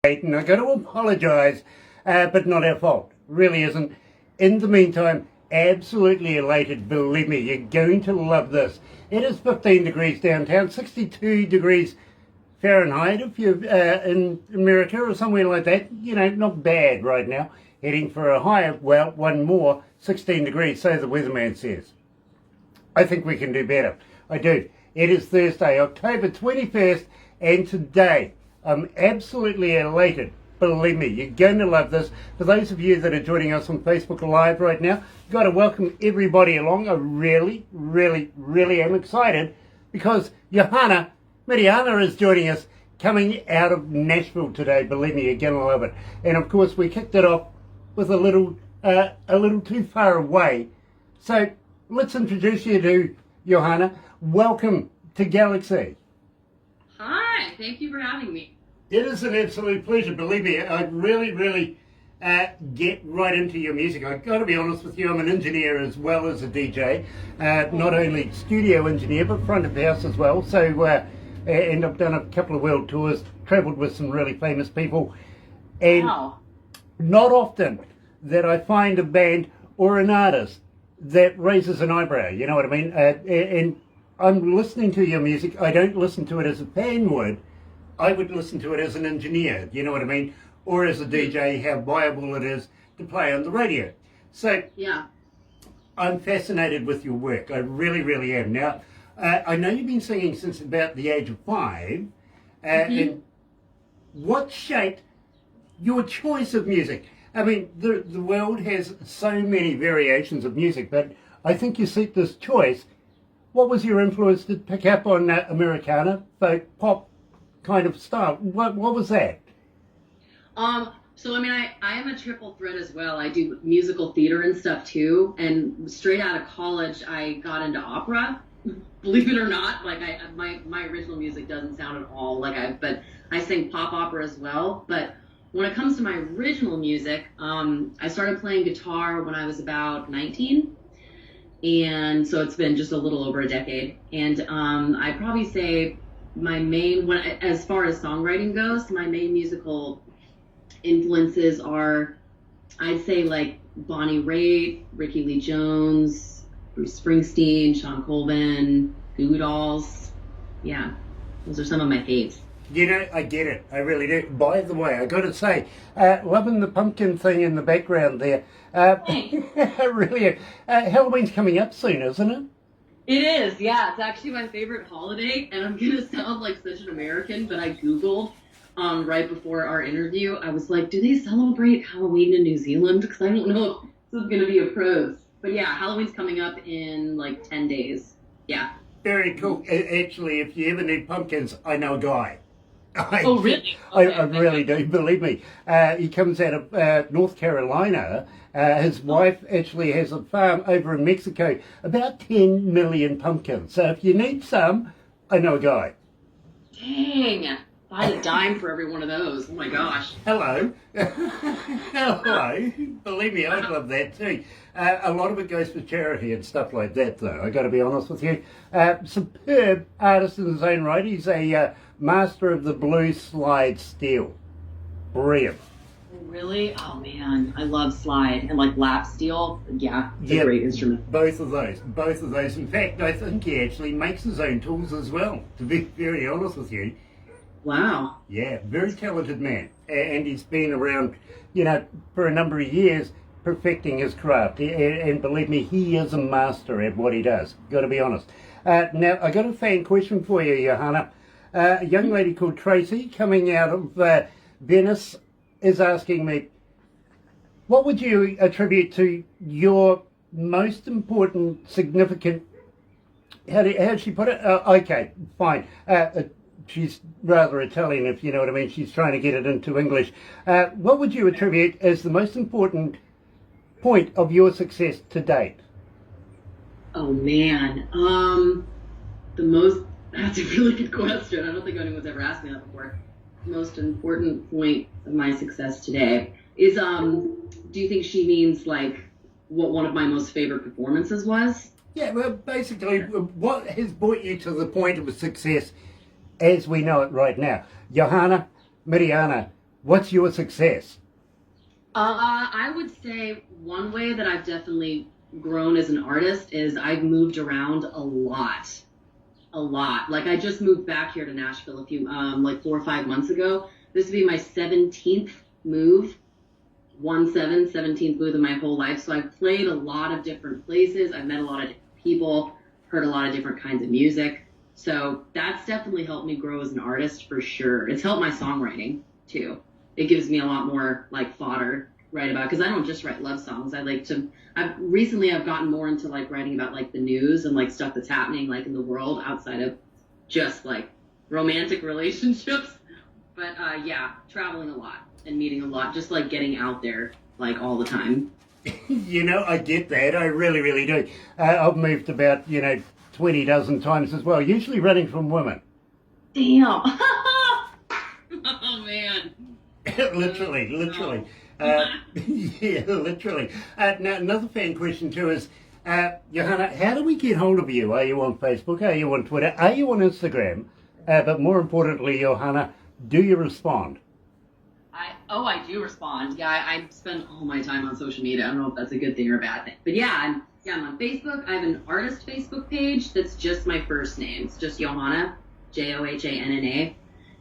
And I've got to apologise, but not our fault. Really isn't. In the meantime, absolutely elated. Believe me, you're going to love this. It is 15 degrees downtown, 62 degrees Fahrenheit if you're in America or somewhere like that. You know, not bad right now. Heading for a higher, well, one more, 16 degrees, so the weatherman says. I think we can do better. I do. It is Thursday, October 21st, and today I'm absolutely elated. Believe me, you're going to love this. For those of you that are joining us on Facebook Live right now, I've got to welcome everybody along. I really am excited because Johanna Mirianna is joining us, coming out of Nashville today. Believe me, you're going to love it. And of course, we kicked it off with a little too far away. So let's introduce you to Johanna. Welcome to Galaxy. Hi, thank you for having me. It is an absolute pleasure. Believe me, I really get right into your music. I've got to be honest with you, I'm an engineer as well as a DJ. Not only studio engineer, but front of house as well. So, and I've done a couple of world tours, travelled with some really famous people. And Wow. not often that I find a band or an artist that raises an eyebrow, you know what I mean? And I'm listening to your music. I don't listen to it as a fan would. I would listen to it as an engineer, you know what I mean? Or as a DJ, how viable it is to play on the radio. So Yeah. I'm fascinated with your work. I really am. Now, I know you've been singing since about the age of 5. And what shaped your choice of music? I mean, the world has so many variations of music, but I think you seek this choice. What was your influence to pick up on Americana, folk, pop kind of style? What was that? So I mean, I am a triple threat as well. I do musical theater and stuff too. And straight out of college, I got into opera. Believe it or not, like my original music doesn't sound at all but I sing pop opera as well. But when it comes to my original music, I started playing guitar when I was about 19. And so it's been just a little over a decade. And I'd probably say my main, as far as songwriting goes, my main musical influences are, I'd say, like Bonnie Raitt, Ricky Lee Jones, Bruce Springsteen, Sean Colvin, Goo Goo Dolls. Yeah, those are some of my faves. You know, I get it. I really do. By the way, I got to say, loving the pumpkin thing in the background there. Really, Halloween's coming up soon, isn't it? It is, yeah. It's actually my favorite holiday, and I'm going to sound like such an American, but I Googled right before our interview. I was like, do they celebrate Halloween in New Zealand? Because I don't know if this is going to be a pros. But yeah, Halloween's coming up in like 10 days. Yeah. Very cool. Actually, if you ever need pumpkins, I know a guy. Oh, really? Okay, I really do, believe me. He comes out of North Carolina. His wife actually has a farm over in Mexico, about 10 million pumpkins. So if you need some, I know a guy. Dang. I had a dime for every one of those. Oh my gosh. Hello. Hello. Believe me, I'd love that too. A lot of it goes for charity and stuff like that, though. I got to be honest with you. Superb artist in his own right. He's a master of the blue slide steel. Brilliant. Really? Oh man, I love slide and like lap steel. Yeah, it's a great instrument. Both of those. In fact, I think he actually makes his own tools as well, to be very honest with you. Wow. Yeah, very talented man. And he's been around, you know, for a number of years perfecting his craft. And believe me, he is a master at what he does. Got to be honest. Now, I got a fan question for you, Johanna. A young lady called Tracy, coming out of Venice, is asking me, what would you attribute to your most important, significant, how did she put it? Okay, fine. She's rather Italian, if you know what I mean. She's trying to get it into English. What would you attribute as the most important point of your success to date? Oh man, that's a really good question. I don't think anyone's ever asked me that before. The most important point of my success today is, do you think she means like what one of my most favorite performances was? Yeah, well, basically, what has brought you to the point of success as we know it right now? Johanna Mirianna, What's your success? I would say one way that I've definitely grown as an artist is I've moved around a lot. A lot. Like I just moved back here to Nashville a few, like 4 or 5 months ago. This would be my 17th move, 17th move in my whole life. So I've played a lot of different places. I've met a lot of different people, heard a lot of different kinds of music. So that's definitely helped me grow as an artist for sure. It's helped my songwriting too. It gives me a lot more like fodder to write about, because I don't just write love songs. I've gotten more into like writing about like the news and like stuff that's happening like in the world outside of just like romantic relationships. But yeah, traveling a lot and meeting a lot, just like getting out there like all the time. You know, I get that. I really, really do. I've moved about, 20 dozen times as well, usually running from women. Damn. Oh, man. literally. Yeah, literally. Now, another fan question too is, Johanna, how do we get hold of you? Are you on Facebook? Are you on Twitter? Are you on Instagram? But more importantly, Johanna, do you respond? I do respond. Yeah, I spend all my time on social media. I don't know if that's a good thing or a bad thing. But yeah, I'm on Facebook. I have an artist Facebook page that's just my first name. It's just Johanna, Johanna.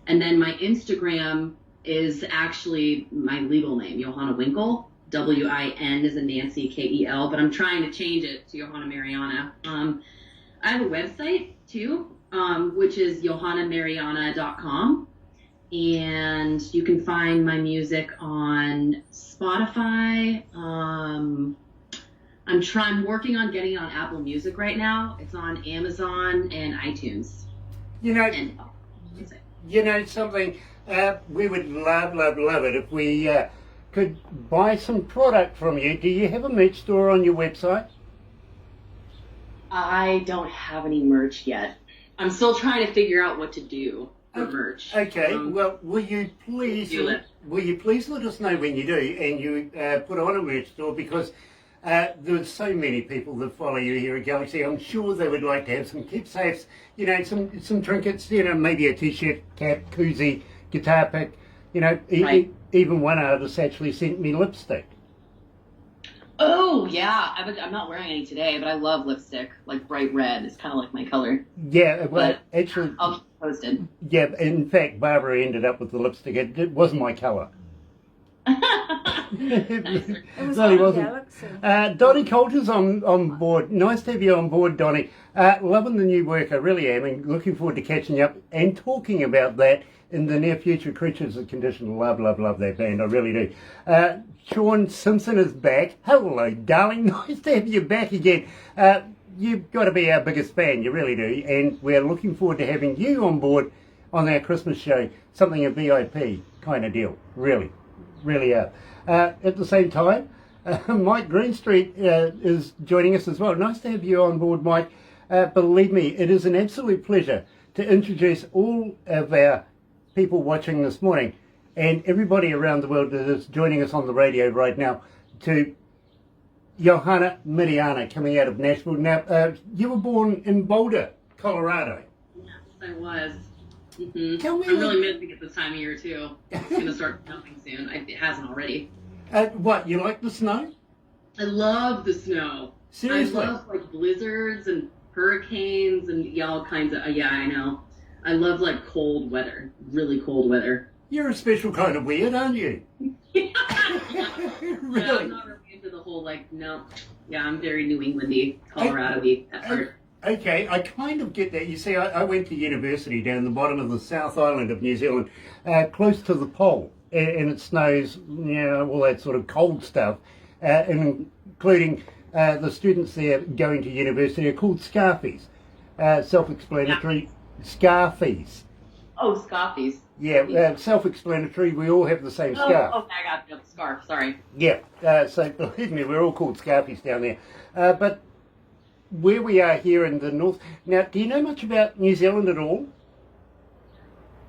And then my Instagram is actually my legal name, Johanna Winkle. Win is a Nancy, Kel. But I'm trying to change it to Johanna Mirianna. I have a website too, which is johannamirianna.com. And you can find my music on Spotify. I'm working on getting it on Apple Music right now. It's on Amazon and iTunes. You know something, we would love it if we could buy some product from you. Do you have a merch store on your website? I don't have any merch yet. I'm still trying to figure out what to do for merch. Okay, well, will you please let us know when you do, and you put on a merch store, because there's so many people that follow you here at Galaxy. I'm sure they would like to have some keepsakes, some trinkets, maybe a t-shirt, cap, koozie, guitar pick, Right. Even one artist actually sent me lipstick. Oh, yeah. I'm not wearing any today, but I love lipstick, like bright red. It's kind of like my color. Yeah, well, But actually, I'll keep you posted. yeah, in fact, Barbara ended up with the lipstick. It wasn't my colour. It was Really on wasn't. Galaxy. Donnie Coulter's on board. Nice to have you on board, Donnie. Loving the new work, I really am, and looking forward to catching up and talking about that in the near future. Creatures of Condition. Love that band, I really do. Sean Simpson is back. Hello, darling. Nice to have you back again. You've got to be our biggest fan, you really do, and we're looking forward to having you on board on our Christmas show, something a VIP kind of deal, really are. At the same time, Mike Greenstreet is joining us as well. Nice to have you on board, Mike. Believe me, it is an absolute pleasure to introduce all of our people watching this morning and everybody around the world that is joining us on the radio right now to Johanna Mirianna, coming out of Nashville. Now, you were born in Boulder, Colorado. Yes, I was. Mm-hmm. Tell me, I'm really missing it this time of year too. It's gonna start snowing soon. It hasn't already. what, you like the snow? I love the snow. Seriously? I love like blizzards and hurricanes and all kinds of. Yeah, I know. I love like cold weather, really cold weather. You're a special kind of weird, aren't you? Yeah, Really? I'm not really into the whole like no. Yeah, I'm very New Englandy, Colorado-y at heart. Okay, I kind of get that. You see, I went to university down the bottom of the South Island of New Zealand, close to the pole, and it snows, all that sort of cold stuff, including the students there going to university are called scarfies. Self-explanatory. Yeah. Scarfies. Oh, scarfies. Yeah, self-explanatory. We all have the same scarf. Oh, okay, I got the scarf. Sorry. Yeah, so believe me, we're all called scarfies down there. But where we are here in the north. Now, do you know much about New Zealand at all?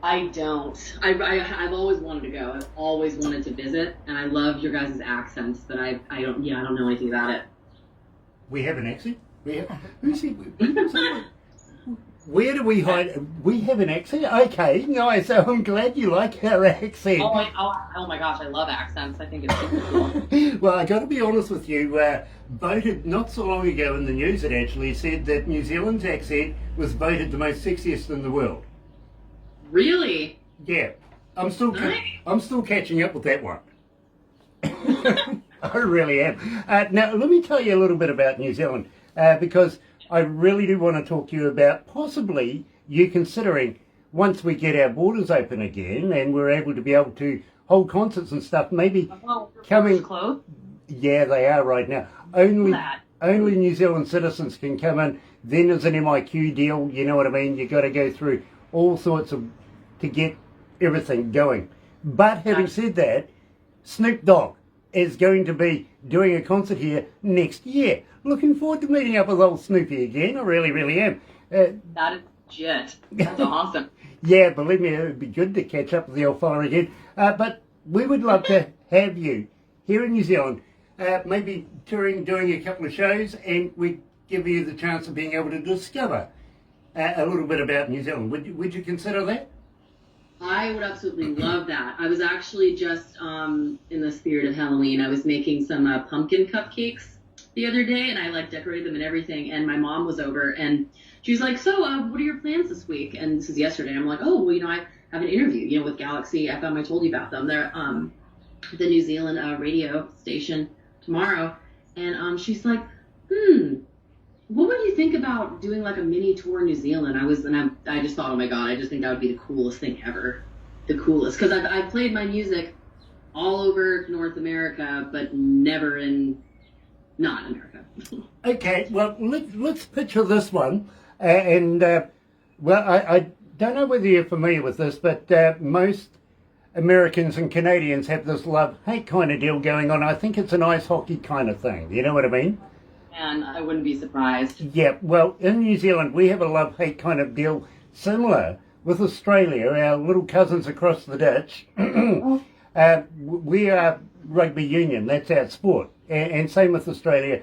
I don't. I've always wanted to go. I've always wanted to visit, and I love your guys' accents, but I don't know anything about it. We have an accent? We have. Where do we hide? We have an accent? Okay, nice. So I'm glad you like our accent. Oh my gosh, I love accents. I think it's super cool. Well, I got to be honest with you. Voted not so long ago in the news, it actually said that New Zealand's accent was voted the most sexiest in the world. Really? Yeah, I'm still catching up with that one. I really am. Now, let me tell you a little bit about New Zealand, because I really do want to talk to you about possibly you considering once we get our borders open again and we're able to hold concerts and stuff, maybe coming. Close? Yeah, they are right now. Only New Zealand citizens can come in. Then there's an MIQ deal. You know what I mean? You got to go through all sorts of to get everything going. But having said that, Snoop Dogg is going to be doing a concert here next year. Looking forward to meeting up with old Snoopy again. I really, really am. That is legit. That's awesome. Yeah, believe me, it would be good to catch up with the old fella again. But we would love to have you here in New Zealand, maybe touring, doing a couple of shows, and we'd give you the chance of being able to discover a little bit about New Zealand. Would you consider that? I would absolutely love that. I was actually just in the spirit of Halloween. I was making some pumpkin cupcakes the other day, and I like decorated them and everything. And my mom was over, and she was like, "So, what are your plans this week?" And this is yesterday. I'm like, "Oh, well, I have an interview, with Galaxy FM. I told you about them. They're the New Zealand radio station tomorrow." And she's like, "What would you think about doing like a mini tour in New Zealand?" I just thought, oh my god, I just think that would be the coolest thing ever. The coolest. Because I've played my music all over North America, but never in not America. Okay, well, let's picture this one. I don't know whether you're familiar with this, but most Americans and Canadians have this love-hate kind of deal going on. I think it's an ice hockey kind of thing. You know what I mean? And I wouldn't be surprised. Yeah, well, in New Zealand, we have a love-hate kind of deal similar with Australia, our little cousins across the ditch. We are rugby union, that's our sport. And same with Australia.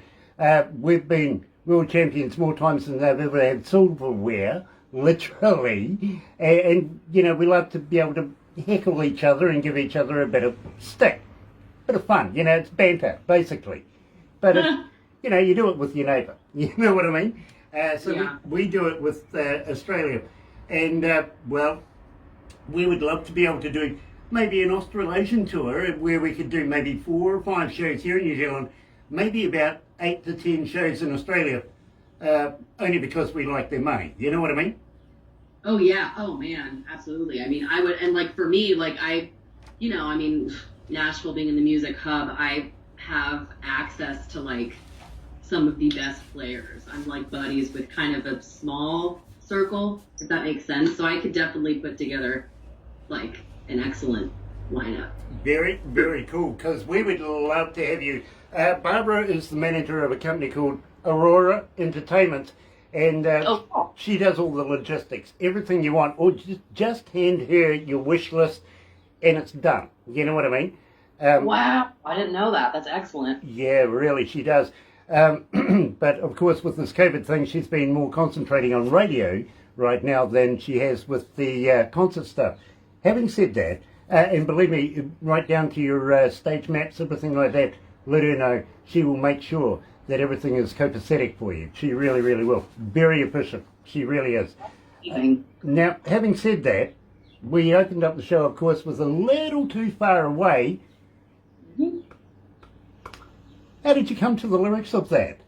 We've been world champions more times than they've ever had silverware, literally. And we love to be able to heckle each other and give each other a bit of stick. Bit of fun, it's banter, basically. But you do it with your neighbour. You know what I mean? We do it with Australia. And, we would love to be able to do maybe an Australasian tour where we could do maybe 4 or 5 shows here in New Zealand, maybe about 8 to 10 shows in Australia, only because we like their money. You know what I mean? Oh, yeah. Oh, man. Absolutely. I mean, I would, and like for me, like Nashville being in the music hub, I have access to like some of the best players. I'm like buddies with kind of a small circle, if that makes sense. So I could definitely put together like an excellent lineup. Very, very cool, because we would love to have you. Barbara is the manager of a company called Aurora Entertainment, and she does all the logistics, everything you want, or just hand her your wish list and it's done. You know what I mean? Wow, I didn't know that. That's excellent. Yeah, really, she does. But of course, with this COVID thing, she's been more concentrating on radio right now than she has with the concert stuff. Having said that, and believe me, right down to your stage maps, everything like that, let her know. She will make sure that everything is copacetic for you. She really, really will. Very efficient. She really is. Now, having said that, we opened up the show, of course, with a little too far away. How did you come to the lyrics of that?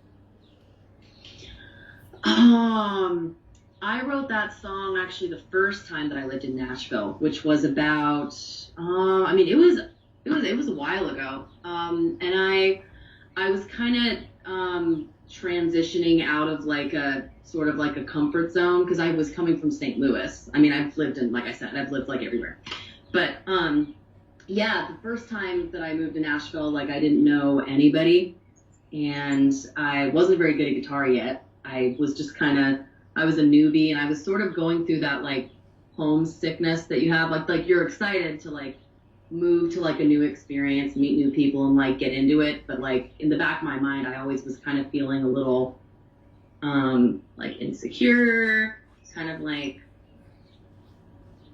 I wrote that song actually the first time that I lived in Nashville, which was about it was a while ago. And I was kind of transitioning out of like a sort of like a comfort zone because I was coming from St. Louis. I mean, I've lived in, like I said, I've lived like everywhere. But yeah, the first time that I moved to Nashville, like I didn't know anybody and I wasn't very good at guitar yet. I was just I was a newbie and I was sort of going through that like homesickness that you have, like you're excited to like move to like a new experience, meet new people and like get into it. But like in the back of my mind, I always was kind of feeling a little like insecure. It's kind of like,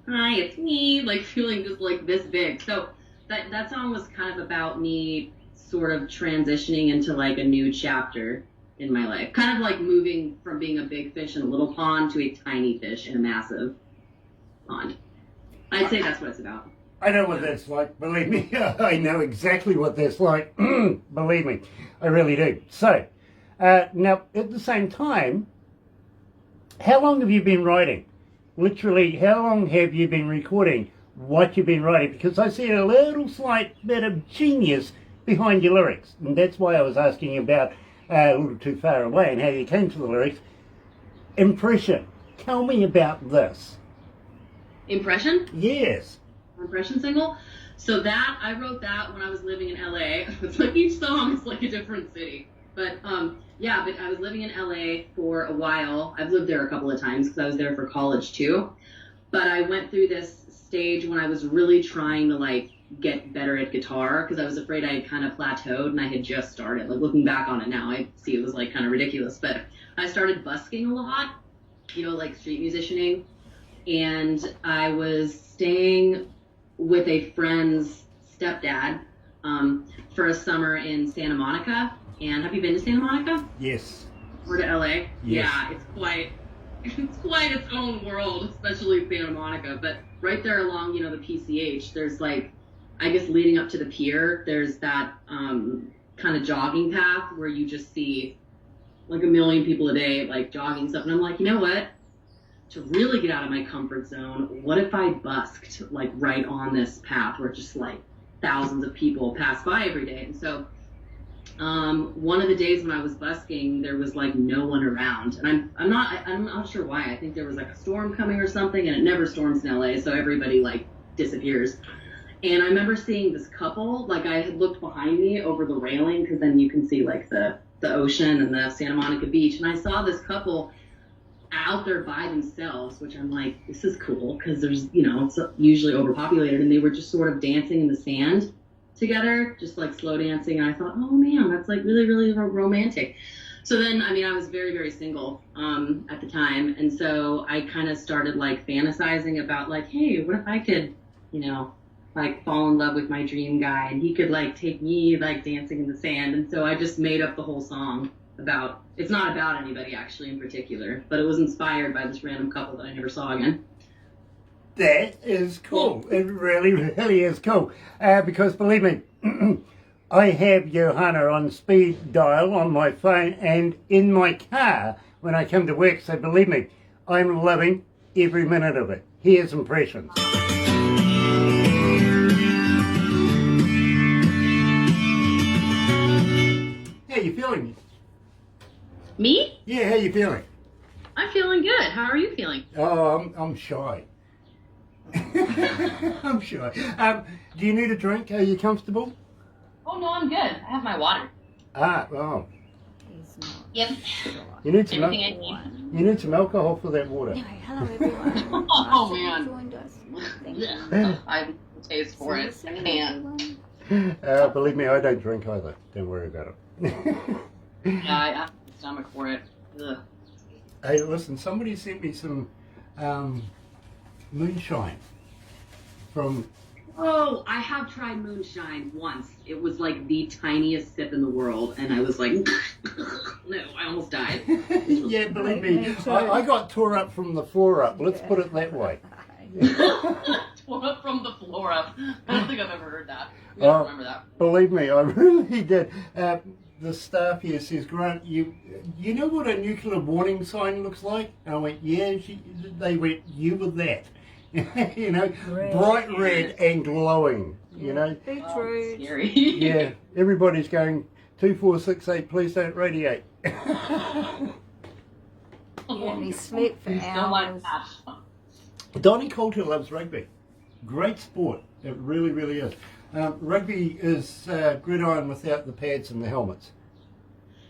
hi, it's me, like feeling just like this big. So that song was kind of about me sort of transitioning into like a new chapter in my life. Kind of like moving from being a big fish in a little pond to a tiny fish in a massive pond. I'd say that's what it's about. I know what that's like, believe me. I know exactly what that's like. Believe me, I really do. So, now, at the same time, how long have you been writing? Literally, how long have you been recording what you've been writing? Because I see a little slight bit of genius behind your lyrics. And that's why I was asking about A Little Too Far Away and how you came to the lyrics. Impression. Tell me about this. Impression? Yes. Impression single. So that I wrote that when I was living in LA. It's like each song is like a different city. But yeah, but I was living in LA for a while. I've lived there a couple of times because I was there for college too. But I went through this stage when I was really trying to like get better at guitar because I was afraid I had kind of plateaued and I had just started. Like looking back on it now, I see it was like kind of ridiculous. But I started busking a lot, like street musicianing. And I was staying with a friend's stepdad for a summer in Santa Monica. And have you been to Santa Monica? Yes. Or to LA? Yes. Yeah, it's quite its own world, especially Santa Monica. But right there along, the PCH, there's like, I guess leading up to the pier, there's that kind of jogging path where you just see like a million people a day like jogging stuff. And I'm like, you know what? To really get out of my comfort zone, what if I busked like right on this path where just like thousands of people pass by every day? And so one of the days when I was busking, there was like no one around, and I'm not sure why. I think there was like a storm coming or something, and it never storms in LA, so everybody like disappears. And I remember seeing this couple, like I had looked behind me over the railing because then you can see like the ocean and the Santa Monica beach, and I saw this couple out there by themselves, which I'm like, this is cool because there's, it's usually overpopulated, and they were just sort of dancing in the sand together, just like slow dancing. And I thought, oh man, that's like really, really romantic. So then, I was very, very single at the time. And so I kind of started like fantasizing about like, hey, what if I could, like fall in love with my dream guy and he could like take me like dancing in the sand. And so I just made up the whole song about, it's not about anybody actually in particular, but it was inspired by this random couple that I never saw again. That is cool. It really, really is cool. Because believe me, I have Johanna on speed dial on my phone and in my car when I come to work. So believe me, I'm loving every minute of it. Here's impressions. How you feeling? Me? Yeah, how you feeling? I'm feeling good. How are you feeling? Oh, I'm shy. I'm sure. Do you need a drink? Are you comfortable? Oh, no, I'm good. I have my water. Oh. Yep. You need some Everything I need. You need some alcohol for that water. Anyway, hello everyone. Oh, man. Joined us. Thank you. I have taste for it. I can't. Believe me, I don't drink either. Don't worry about it. Yeah, I have the stomach for it. Ugh. Hey, listen, somebody sent me some moonshine from... Oh, I have tried moonshine once. It was like the tiniest sip in the world, and I was like, no, I almost died. Yeah, believe me, I got tore up from the floor up. Let's put it that way. Tore up from the floor up. I don't think I've ever heard that. I don't remember that. Believe me, I really did. The staff here says, Grant, you know what a nuclear warning sign looks like? And I went, yeah. They went, you were that. Bright red and glowing, Big truth. Scary. Yeah, everybody's going, 2468, please don't radiate. Yeah, and he slept for Don't like hours. that. Donnie Coulter loves rugby. Great sport. It really, really is. Rugby is gridiron without the pads and the helmets.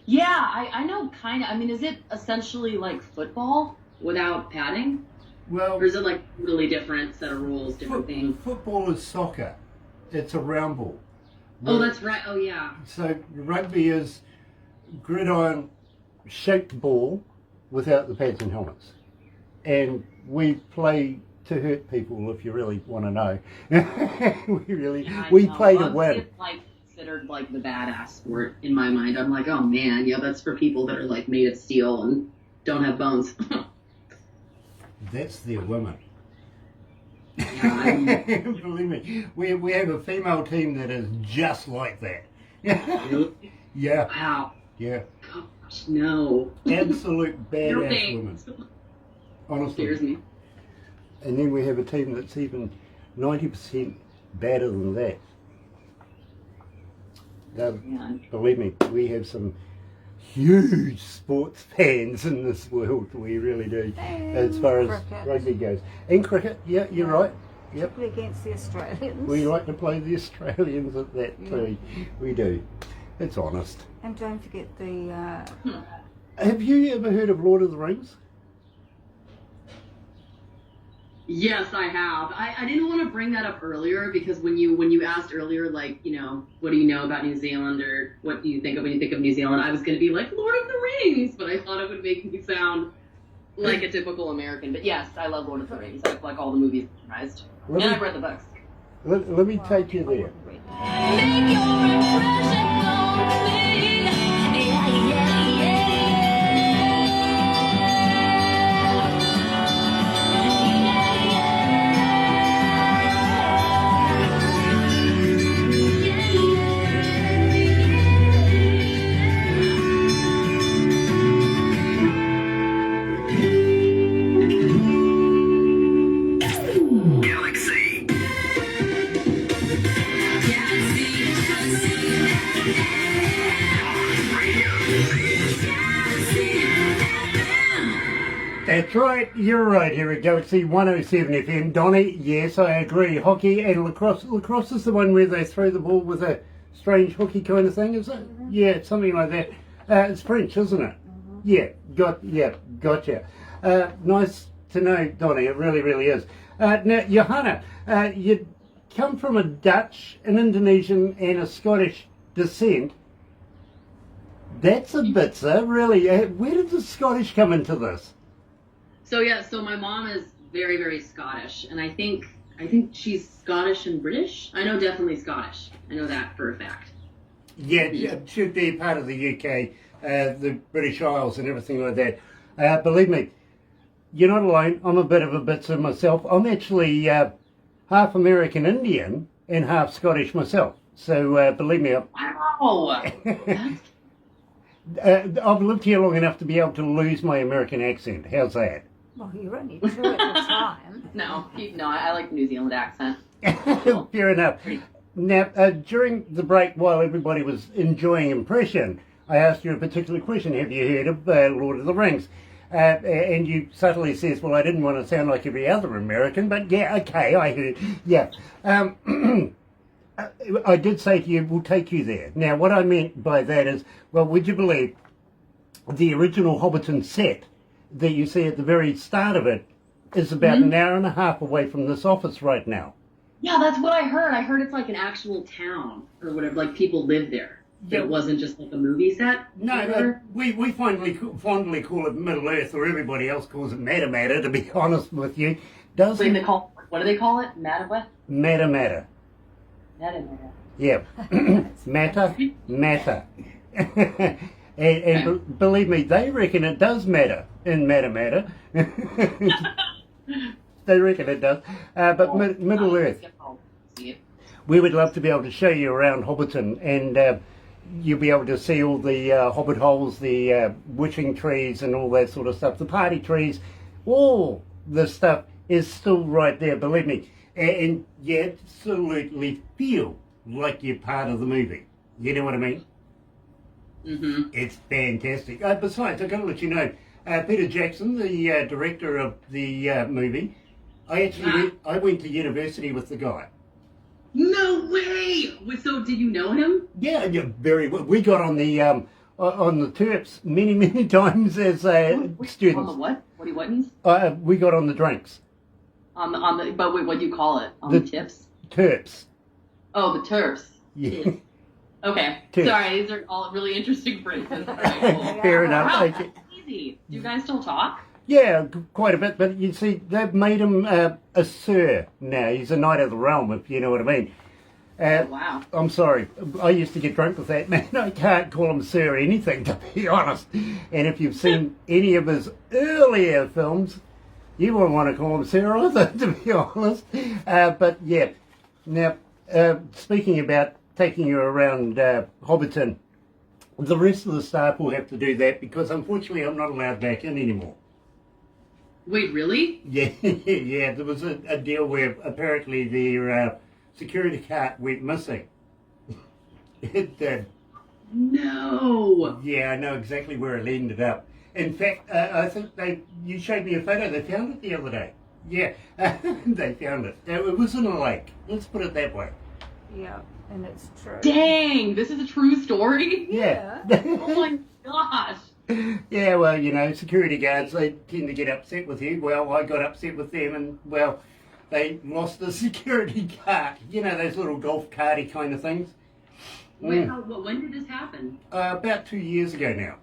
Yeah, I know kind of. Is it essentially like football without padding? Well, Or is it like totally different set of rules, different things? football is soccer. It's a round ball. Oh, that's right. Oh, yeah. So rugby is gridiron shaped ball without the pads and helmets. and we play to hurt people. If you really want to know, we play to win. It's like considered like the badass sport in my mind. I'm like, oh man, yeah, that's for people that are like made of steel and don't have bones. That's their women. Yeah, Believe me, we have a female team that is just like that. Yeah, wow. yeah. Gosh, no. Absolute Your badass face women. scares Honestly. me. And then we have a team that's even 90% better than that. Now, Yeah. believe me, we have some huge sports fans in this world. We really do. As far as cricket. rugby goes. In cricket, yeah, you're right. Yep. Particularly against the Australians. We like to play the Australians at that too. We do. It's honest. And don't forget the... Have you ever heard of Lord of the Rings? Yes, I have. I didn't want to bring that up earlier because when you asked earlier, like, you know, what do you know about New Zealand or what do you think of when you think of New Zealand, I was going to be like Lord of the Rings, but I thought it would make me sound like a typical American. But yes, I love Lord of the Rings. I like all the movies memorized. And I've read the books. Let me take you there. Make your impression on me. Yeah, yeah, That's right, you're right here at Galaxy 107 FM. Donnie, yes, I agree. Hockey and lacrosse. Lacrosse is the one where they throw the ball with a strange hooky kind of thing, is it? Mm-hmm. Yeah, something like that. It's French, isn't it? Mm-hmm. Yeah, gotcha. Nice to know, Donnie, it really, really is. Now, Johanna, you come from a Dutch, an Indonesian and a Scottish descent. That's a bit, sir, really. Where did the Scottish come into this? So my mom is very, very Scottish, and I think she's Scottish and British. I know definitely Scottish. I know that for a fact. Yeah, it should be part of the UK, the British Isles and everything like that. Believe me, you're not alone. I'm a bit of a bitzer myself. I'm actually half American Indian and half Scottish myself. So believe me, Wow. I've lived here long enough to be able to lose my American accent. How's that? Well, you're only 2 at the time. No, I like the New Zealand accent. Fair enough. Now, during the break, while everybody was enjoying Impression, I asked you a particular question. Have you heard of Lord of the Rings? And you subtly says, well, I didn't want to sound like every other American, but yeah, okay, I heard. Yeah. I did say to you, we'll take you there. Now, what I meant by that is, well, would you believe the original Hobbiton set that you see at the very start of it is about an hour and a half away from this office right now. Yeah, that's what I heard. I heard it's like an actual town or whatever, like people live there. Yeah. It wasn't just like a movie set. No, we fondly call it Middle Earth, or everybody else calls it Matter, to be honest with you. What do they call it? Matter. Matter. Yeah. Matter. And believe me, they reckon it does matter in Matter. They reckon it does. But Middle Earth, we would love to be able to show you around Hobbiton, and you'll be able to see all the hobbit holes, the wishing trees and all that sort of stuff, the party trees, all the stuff is still right there, believe me. And you absolutely feel like you're part of the movie. You know what I mean? Mm-hmm. It's fantastic. Besides, I've got to let you know, Peter Jackson, the director of the movie, I went to university with the guy. No way! So did you know him? Yeah, very well. We got on the terps many times as students. On the what? What means? We got on the drinks. But wait, what do you call it? On the tips? Terps. Oh, the terps. Yeah. Okay. Terps. Sorry, these are all really interesting phrases. Right, cool. Fair enough. Wow, Okay. that's easy. Do you guys still talk? Yeah, quite a bit, but you see, they've made him a sir now. He's a knight of the realm, if you know what I mean. Wow. I'm sorry, I used to get drunk with that man. I can't call him sir or anything, to be honest. And if you've seen any of his earlier films, you wouldn't want to call him sir either, to be honest. But yeah, now, speaking about taking you around Hobbiton, the rest of the staff will have to do that because unfortunately I'm not allowed back in anymore. Wait, really? Yeah, yeah, there was a deal where apparently their security card went missing. It did. No. Yeah, I know exactly where it ended up. In fact, I think you showed me a photo, they found it the other day. Yeah, they found it. It was in a lake, let's put it that way. Yeah, and it's true. Dang, this is a true story? Yeah. Oh my gosh. Yeah, well, you know, security guards, they tend to get upset with you. Well, I got upset with them and, well, they lost the security card. You know, those little golf carty kind of things. When did this happen? About 2 years ago now.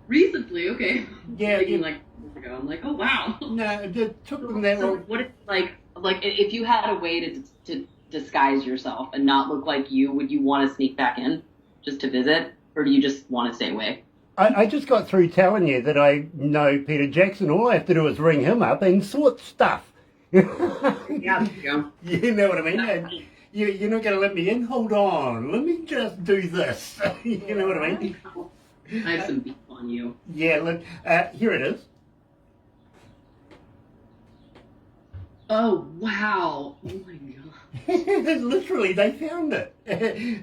Recently, okay. Yeah, Thinking yeah. like years ago. I'm like, oh wow. No, it took them that So long. what if like if you had a way to disguise yourself and not look like you, would you want to sneak back in just to visit, or do you just want to stay away? I just got through telling you that I know Peter Jackson. All I have to do is ring him up and sort stuff. Yeah, yeah. You know what I mean? You're not going to let me in? Hold on. Let me just do this. You know what I mean? I have some beef on you. Yeah, look, here it is. Oh wow! Oh my god! Literally, they found it.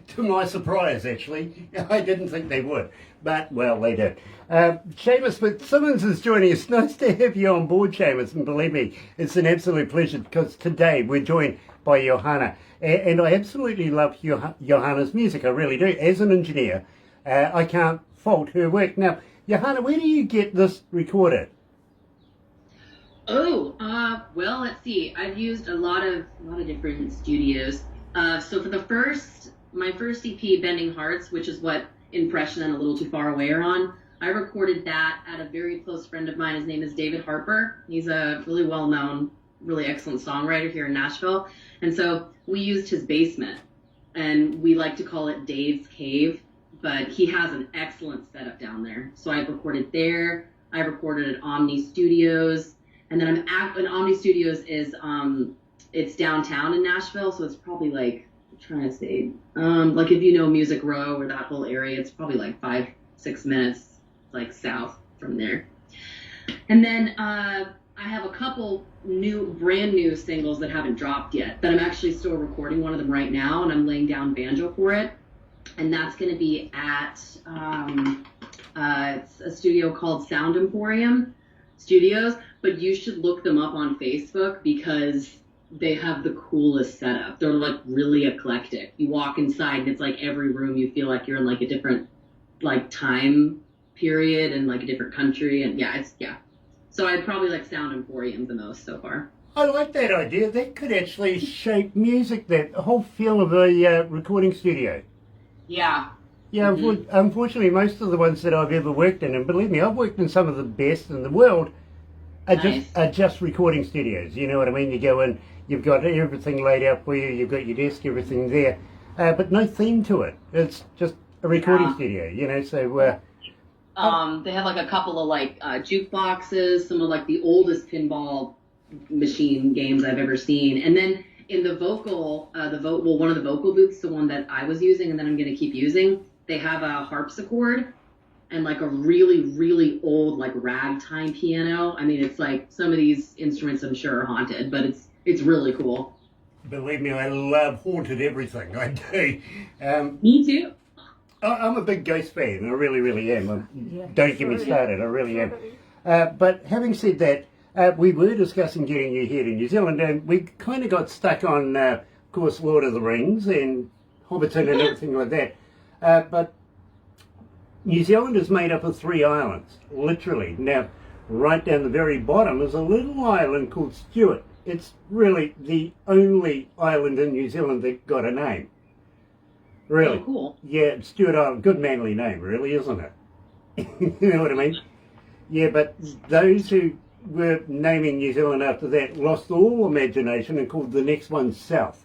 To my surprise, actually. I didn't think they would. But, well, they did. Seamus Fitzsimmons is joining us. Nice to have you on board, Seamus. And believe me, it's an absolute pleasure because today we're joined by Johanna. And I absolutely love Johanna's music. I really do. As an engineer, I can't fault her work. Now, Johanna, where do you get this recorded? Oh, well, let's see. I've used a lot of different studios. So for my first EP, Bending Hearts, which is what Impression and A Little Too Far Away are on, I recorded that at a very close friend of mine. His name is David Harper. He's a really well-known, really excellent songwriter here in Nashville. And so we used his basement, and we like to call it Dave's Cave, but he has an excellent setup down there. So I recorded there. I recorded at Omni Studios. And then and Omni Studios is, it's downtown in Nashville, so it's probably like, I'm trying to say, like if you know Music Row or that whole area, it's probably like 5-6 minutes, like south from there. And then I have a couple brand new singles that haven't dropped yet, that I'm actually still recording one of them right now, and I'm laying down banjo for it. And that's going to be at it's a studio called Sound Emporium Studios, but you should look them up on Facebook because they have the coolest setup. They're like really eclectic. You walk inside and it's like every room you feel like you're in like a different like time period and like a different country, and yeah. So I'd probably like Sound Emporium the most so far. I like that idea. That could actually shape music, that whole feel of a recording studio. Yeah. Yeah, unfortunately, most of the ones that I've ever worked in, and believe me, I've worked in some of the best in the world, are just recording studios. You know what I mean? You go in, you've got everything laid out for you, you've got your desk, everything there, but no theme to it. It's just a recording studio, you know, so... they have like a couple of like jukeboxes, some of like the oldest pinball machine games I've ever seen. And then in the vocal, one of the vocal booths, the one that I was using and then I'm going to keep using, they have a harpsichord and like a really, really old like ragtime piano. I mean, it's like some of these instruments I'm sure are haunted, but it's really cool. Believe me, I love haunted everything. I do. Me too. I'm a big Ghost fan. I really, really am. Yeah, Don't get me started. I really am. But having said that, we were discussing getting you here to New Zealand, and we kind of got stuck on, of course, Lord of the Rings and Hobbiton and everything like that. But New Zealand is made up of 3 islands, literally. Now, right down the very bottom is a little island called Stewart. It's really the only island in New Zealand that got a name. Really? Oh, cool. Yeah, Stewart Island. Good manly name, really, isn't it? You know what I mean? Yeah, but those who were naming New Zealand after that lost all imagination and called the next one South.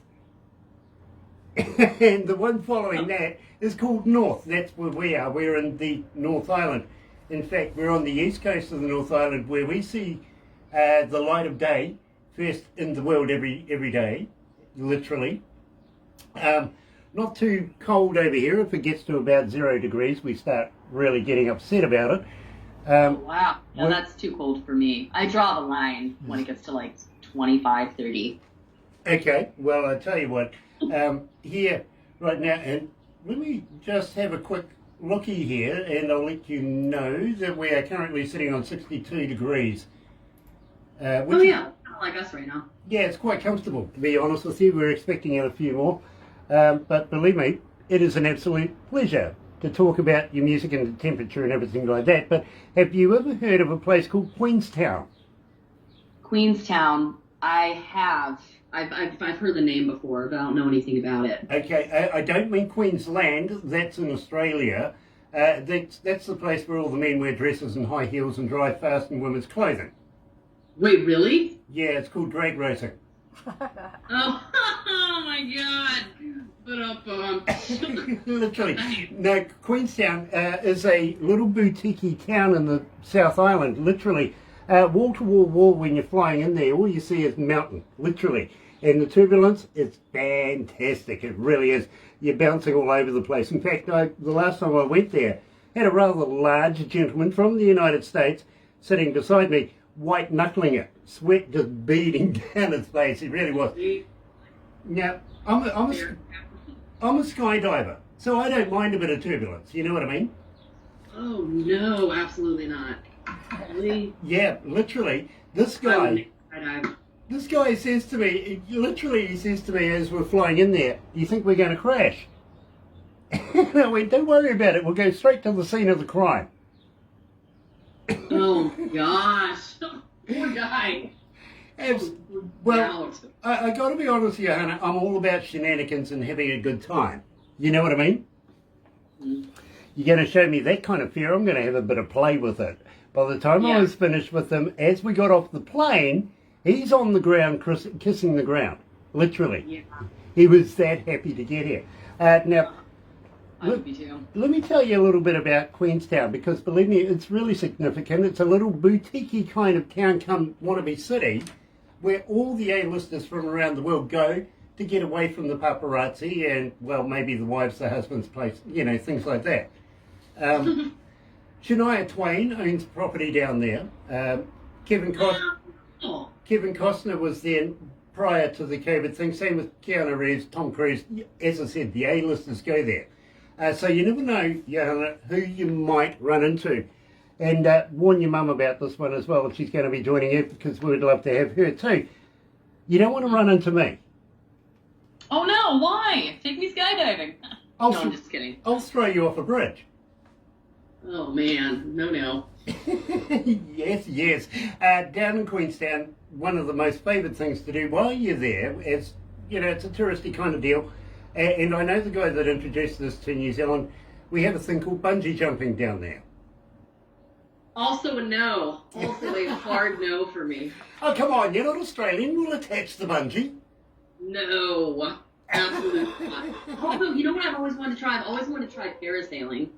And the one following that is called North. That's where we are. We're in the North Island. In fact, we're on the east coast of the North Island where we see the light of day first in the world every day, literally. Not too cold over here. If it gets to about 0 degrees, we start really getting upset about it. Wow. No, that's too cold for me. I draw the line when it gets to like 25, 30. Okay, well, I tell you what, here right now, and let me just have a quick looky here, and I'll let you know that we are currently sitting on 62 degrees. Oh, yeah. Kind of like us right now. Yeah, it's quite comfortable, to be honest with you. We're expecting a few more. But believe me, it is an absolute pleasure to talk about your music and the temperature and everything like that. But have you ever heard of a place called Queenstown? Queenstown, I have. I've heard the name before, but I don't know anything about it. Okay, I don't mean Queensland. That's in Australia. That's the place where all the men wear dresses and high heels and drive fast in women's clothing. Wait, really? Yeah, it's called drag racing. Oh my God. Literally. No, Queenstown is a little boutique town in the South Island, literally. Wall when you're flying in there, all you see is mountain, literally. And the turbulence is fantastic, it really is. You're bouncing all over the place. In fact, the last time I went there, had a rather large gentleman from the United States sitting beside me, white knuckling it, sweat just beading down his face, he really was. Now, I'm a skydiver, so I don't mind a bit of turbulence, you know what I mean? Oh no, absolutely not. Really? Yeah, literally. This guy says to me, he says to me as we're flying in there, do you think we're going to crash? And I went, don't worry about it, we'll go straight to the scene of the crime. Oh gosh. Poor guy. Well, I got to be honest, Johanna, I'm all about shenanigans and having a good time. You know what I mean? Mm. You're going to show me that kind of fear, I'm going to have a bit of play with it. By the time I was finished with him, as we got off the plane, he's on the ground kissing the ground, literally. Yeah. He was that happy to get here. Now, I would be too. let me tell you a little bit about Queenstown, because believe me, it's really significant. It's a little boutique-y kind of town come wannabe city where all the A-listers from around the world go to get away from the paparazzi and, well, maybe the wives, the husband's place, you know, things like that. Shania Twain owns property down there. Kevin Costner was there prior to the COVID thing. Same with Keanu Reeves, Tom Cruise. As I said, the A-listers go there. So you never know, Johanna, who you might run into. And warn your mum about this one as well if she's going to be joining you, because we would love to have her too. You don't want to run into me. Oh no, why? Take me skydiving. No, I'm just kidding. I'll throw you off a bridge. Oh man, no. Yes. Down in Queenstown, one of the most favoured things to do while you're there is, you know, it's a touristy kind of deal. And I know the guy that introduced this to New Zealand. We have a thing called bungee jumping down there. Also a no. Also a hard no for me. Oh, come on, you're not Australian. We'll attach the bungee. No. Absolutely not. Although, you know what I've always wanted to try? I've always wanted to try parasailing.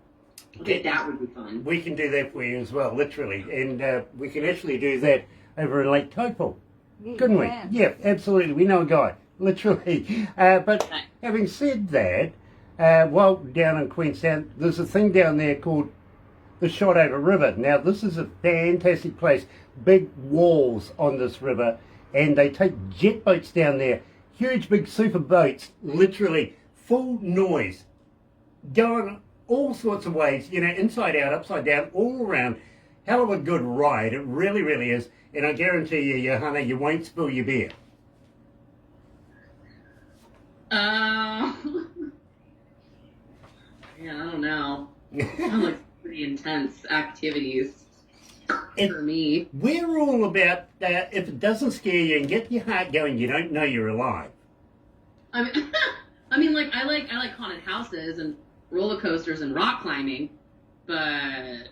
Okay, that would be fun. We can do that for you as well, literally. And we can actually do that over in Lake Taupo. Couldn't we? Yeah, absolutely. We know a guy, literally. But having said that, while down in Queenstown, there's a thing down there called the Shotover River. Now, this is a fantastic place. Big walls on this river, and they take jet boats down there. Huge, big super boats, literally full noise, going all sorts of ways, you know, inside out, upside down, all around. Hell of a good ride. It really, really is. And I guarantee you, Johanna, you won't spill your beer. Yeah, I don't know. Sounds like pretty intense activities for me. We're all about that. If it doesn't scare you and get your heart going, you don't know you're alive. I mean, like I like haunted houses and roller coasters and rock climbing, but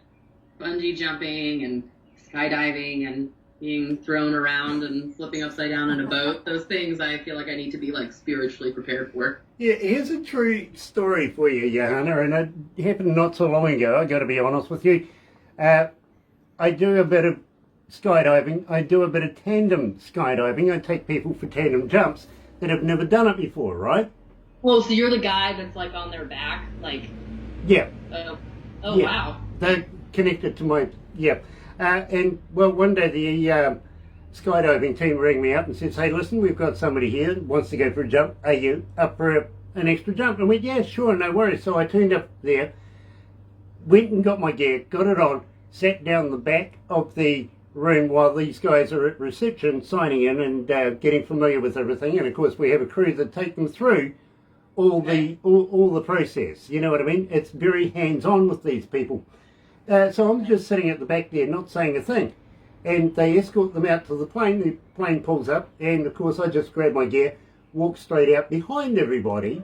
bungee jumping and skydiving and being thrown around and flipping upside down in a boat. Those things I feel like I need to be like spiritually prepared for. Yeah, here's a true story for you, Johanna, and it happened not so long ago, I got to be honest with you. I do a bit of skydiving, I do a bit of tandem skydiving. I take people for tandem jumps that have never done it before, right? Well, so you're the guy that's like on their back, like... Yeah. Oh, yeah. wow. They're connected to my... Yeah. And, well, one day the skydiving team rang me up and said, hey, listen, we've got somebody here that wants to go for a jump. Are you up for an extra jump? And I went, yeah, sure, no worries. So I turned up there, went and got my gear, got it on, sat down the back of the room while these guys are at reception signing in and getting familiar with everything. And, of course, we have a crew that take them through all the process. You know what I mean? It's very hands-on with these people. So I'm just sitting at the back there, not saying a thing. And they escort them out to the plane. The plane pulls up, and of course I just grab my gear, walk straight out behind everybody.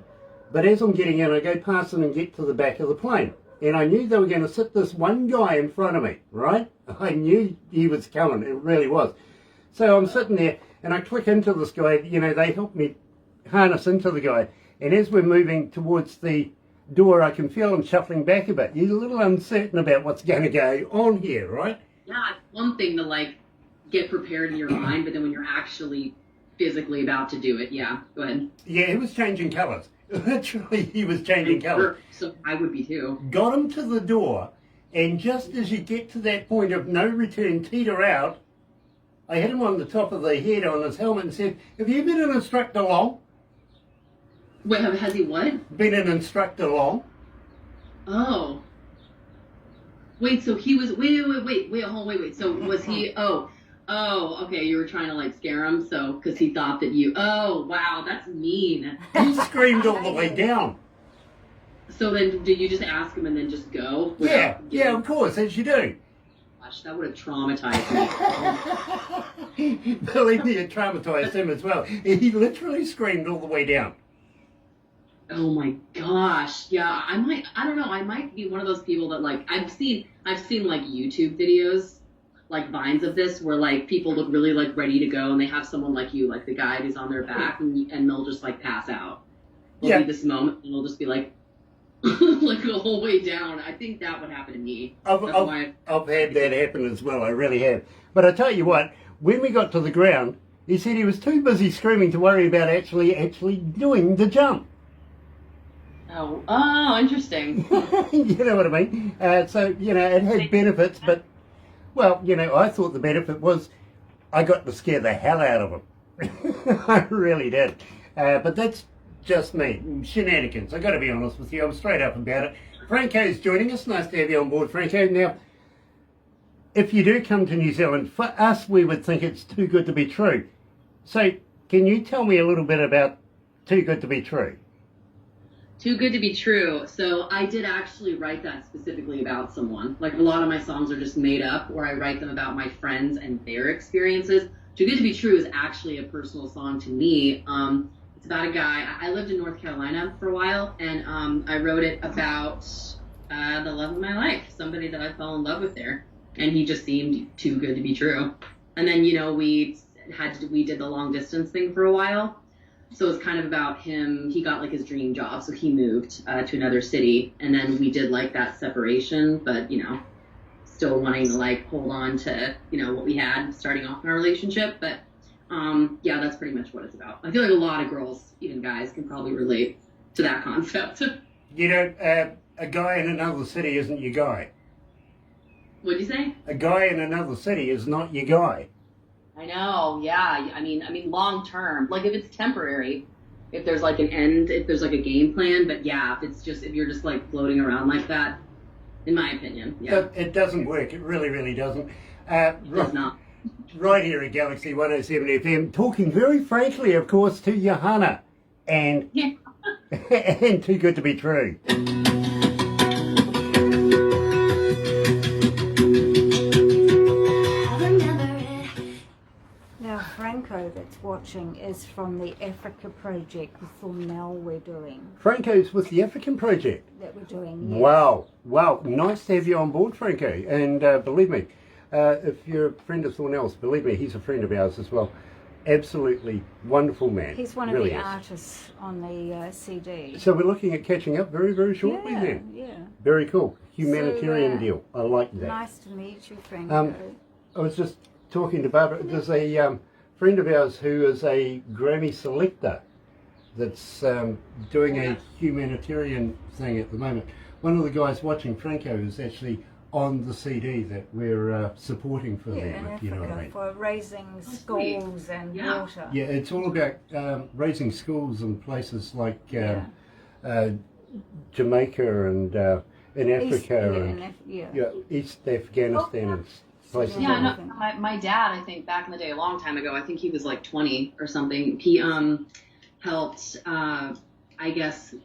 But as I'm getting in, I go past them and get to the back of the plane. And I knew they were going to sit this one guy in front of me, right? I knew he was coming, it really was. So I'm sitting there, and I click into this guy. You know, they help me harness into the guy. And as we're moving towards the door, I can feel him shuffling back a bit. He's a little uncertain about what's going to go on here, right? Yeah, it's one thing to like get prepared in your mind, but then when you're actually physically about to do it, yeah, go ahead. Yeah, he was changing colours. Literally, he was changing colours. So I would be too. Got him to the door, and just as you get to that point of no return, teeter out, I hit him on the top of the head on his helmet and said, have you been an instructor long? Wait, has he what? Been an instructor long? Oh. Wait, so he was, wait. So was he, okay, you were trying to like scare him, so, because he thought that you, oh, wow, that's mean. He screamed all the way down. So then, did you just ask him and then just go? Yeah, of course, as you do. Gosh, that would have traumatized me. Believe me, it traumatized him as well. He literally screamed all the way down. Oh my gosh. Yeah, I might be one of those people that like I've seen like YouTube videos, like vines of this where like people look really like ready to go and they have someone like you, like the guide who's on their back and they'll just like pass out. There'll be this moment and they'll just be like like the whole way down. I think that would happen to me. I've had that happen as well, I really have. But I tell you what, when we got to the ground, he said he was too busy screaming to worry about actually doing the jump. Oh, interesting. You know what I mean? So, you know, it had benefits, but, well, you know, I thought the benefit was I got to scare the hell out of him. I really did. But that's just me. Shenanigans. I got to be honest with you. I'm straight up about it. Franco's joining us. Nice to have you on board, Franco. Now, if you do come to New Zealand, for us, we would think it's too good to be true. So, can you tell me a little bit about Too Good to Be True? Too Good to Be True. So I did actually write that specifically about someone. Like a lot of my songs are just made up, or I write them about my friends and their experiences. Too Good to Be True is actually a personal song to me. It's about a guy. I lived in North Carolina for a while, and I wrote it about the love of my life, somebody that I fell in love with there, and he just seemed too good to be true. And then, you know, we did the long distance thing for a while. So it's kind of about him. He got like his dream job, so he moved to another city, and then we did like that separation, but you know, still wanting to like hold on to, you know, what we had starting off in our relationship. But yeah, that's pretty much what it's about. I feel like a lot of girls, even guys, can probably relate to that concept. You know, a guy in another city isn't your guy. What'd you say? A guy in another city is not your guy. I know, yeah. I mean, long term. Like if it's temporary, if there's like an end, if there's like a game plan. But yeah, if you're just like floating around like that, in my opinion, yeah. So it doesn't work. It really, really doesn't. It does not. Right here at Galaxy 107 FM, talking very frankly, of course, to Johanna and and Too Good to Be True. Now, Franco, that's watching is from the Africa project with Thornell we're doing. Franco's with the African project. That we're doing, yes. Wow, nice to have you on board, Franco. And believe me, if you're a friend of Thornell's, believe me, he's a friend of ours as well. Absolutely wonderful man. He's one of really the is. artists on the CD. So we're looking at catching up very, very shortly then. Yeah. Very cool. Humanitarian So, deal. I like that. Nice to meet you, Franco. I was just talking to Barbara. There's a friend of ours who is a Grammy selector that's doing a humanitarian thing at the moment. One of the guys watching, Franco, is actually on the CD that we're supporting for in them, if you know what I Africa mean. for raising sweet. schools and Yeah. water. Yeah, it's all about raising schools in places like Jamaica and in Africa East Afghanistan and places Yeah, like no, that. my dad, I think back in the day, a long time ago, I think he was like 20 or something. He helped, I guess,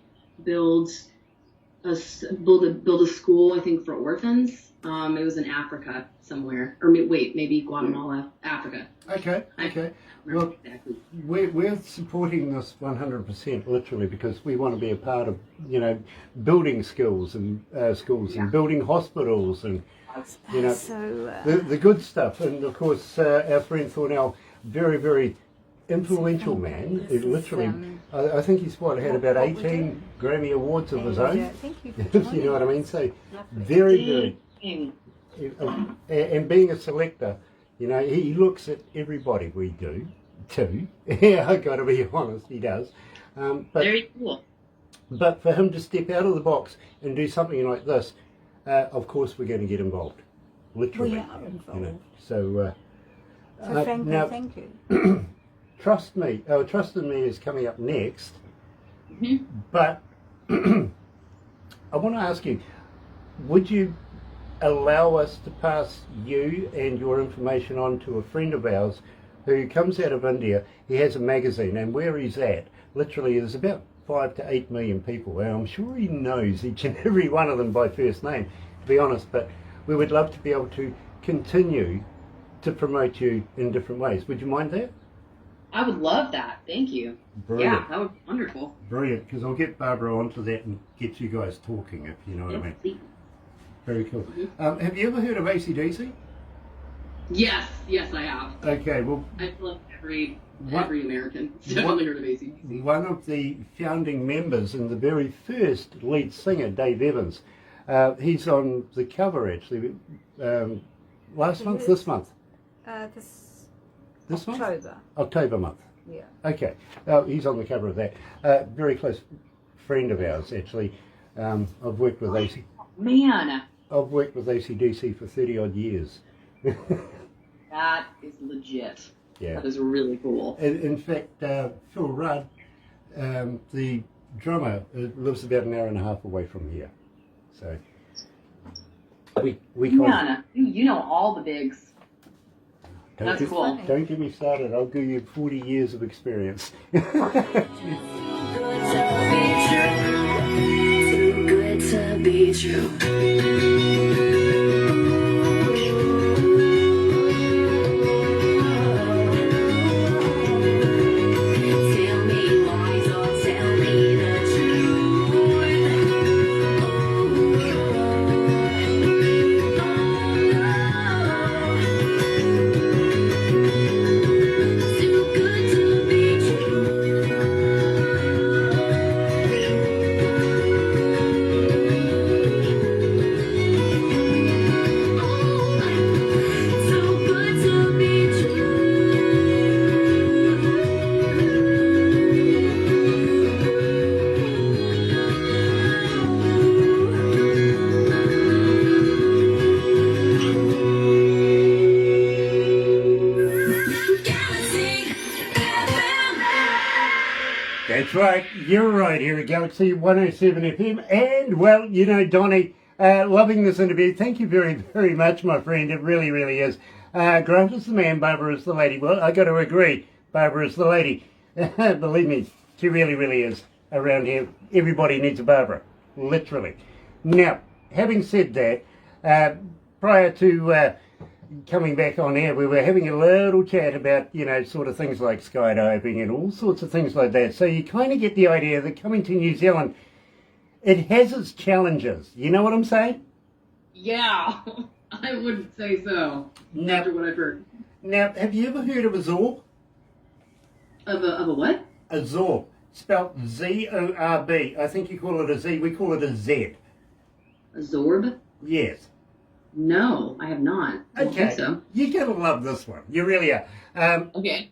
build a school, I think, for orphans. It was in Africa somewhere, or maybe Guatemala, Africa. Okay. Well, Exactly. we're supporting this 100% literally because we want to be a part of, building schools and building hospitals and, So, the good stuff. And of course, our friend Thornell, very, very influential man. He This is, literally, I think he's had about what we 18 Grammy Awards of his own. thank you for If you joining know what I mean. us. So Lovely. very, Dang. and being a selector, he looks at everybody we do too. Yeah, I got to be honest, he does. But Very cool. but for him to step out of the box and do something like this, of course we're going to get involved, literally. We are involved. So, So, Franco, now, thank you. Trust Me. Trust in Me is coming up next. Mhm. But I want to ask you, would you allow us to pass you and your information on to a friend of ours who comes out of India? He has a magazine, and where he's at, literally there's about 5 to 8 million people, and I'm sure he knows each and every one of them by first name, to be honest, but we would love to be able to continue to promote you in different ways. Would you mind that? I would love that. Thank you. Brilliant. Yeah, that would be wonderful. Brilliant, because I'll get Barbara onto that and get you guys talking, if you know what I mean. Yes, Very cool. Have you ever heard of AC/DC? yes, I have. Okay, well, I feel like every What- American has definitely heard of AC/DC. one of the founding members and the very first lead singer, Dave Evans, he's on the cover actually last month, this month, This month? October. October month. Yeah. Okay, he's on the cover of that. Very close friend of ours actually. I've worked with Man, I've worked with AC/DC for 30 odd years. that is legit. Yeah. That is really cool. In fact, Phil Rudd, the drummer, lives about an hour and a half away from here. So we kind Man, you know all the bigs. That's cool. Don't get me started. I'll give you 40 years of experience. Too good to be true. Tell me lies or tell me the truth. Too good to be so good to be true. Galaxy FM. That's right. You're right here at Galaxy 107 FM. And, well, Donnie, loving this interview. Thank you very, very much, my friend. It really, really is. Grant is the man, Barbara is the lady. Well, I got to agree. Barbara is the lady. Believe me, she really, really is. Around here, everybody needs a Barbara. Literally. Now, having said that, prior to coming back on air, we were having a little chat about, sort of things like skydiving and all sorts of things like that. So you kind of get the idea that coming to New Zealand, it has its challenges. You know what I'm saying? Yeah, I would say so. Now- After what I've heard. Now, have you ever heard of a Zorb? Of a what? A Zorb, spelled Z-O-R-B. I think you call it a Z, we call it a Z. A Zorb? Yes. No, I have not. I don't think Okay, so. you're going to love this one. You really are. Okay.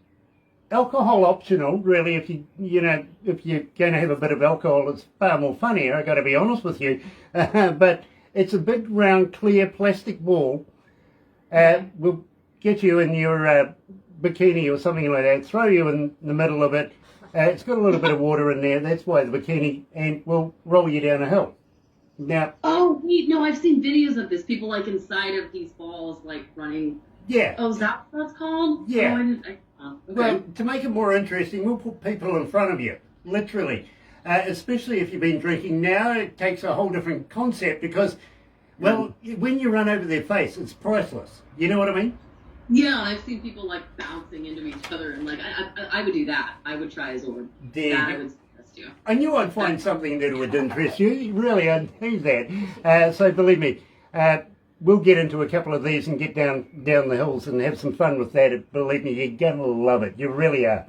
Alcohol optional, really. If if you're going to have a bit of alcohol, it's far more funnier. I got to be honest with you. But it's a big, round, clear plastic ball. We'll get you in your bikini or something like that. Throw you in the middle of it. It's got a little bit of water in there. That's why the bikini, and we'll roll you down a hill. Now, Oh, wait, no, I've seen videos of this. People like inside of these balls, like running. yeah. Oh, is that what that's called? Yeah. Oh, I didn't. Okay. Well, to make it more interesting, we'll put people in front of you, literally. Especially if you've been drinking now, it takes a whole different concept because, well, when you run over their face, it's priceless. You know what I mean? Yeah, I've seen people like bouncing into each other, and like I would do that. I would try a Zorb. There That you I go. would suggest do. I knew I'd find something that would interest you. Really, I knew that. So believe me, we'll get into a couple of these and get down the hills and have some fun with that. Believe me, you're going to love it. You really are.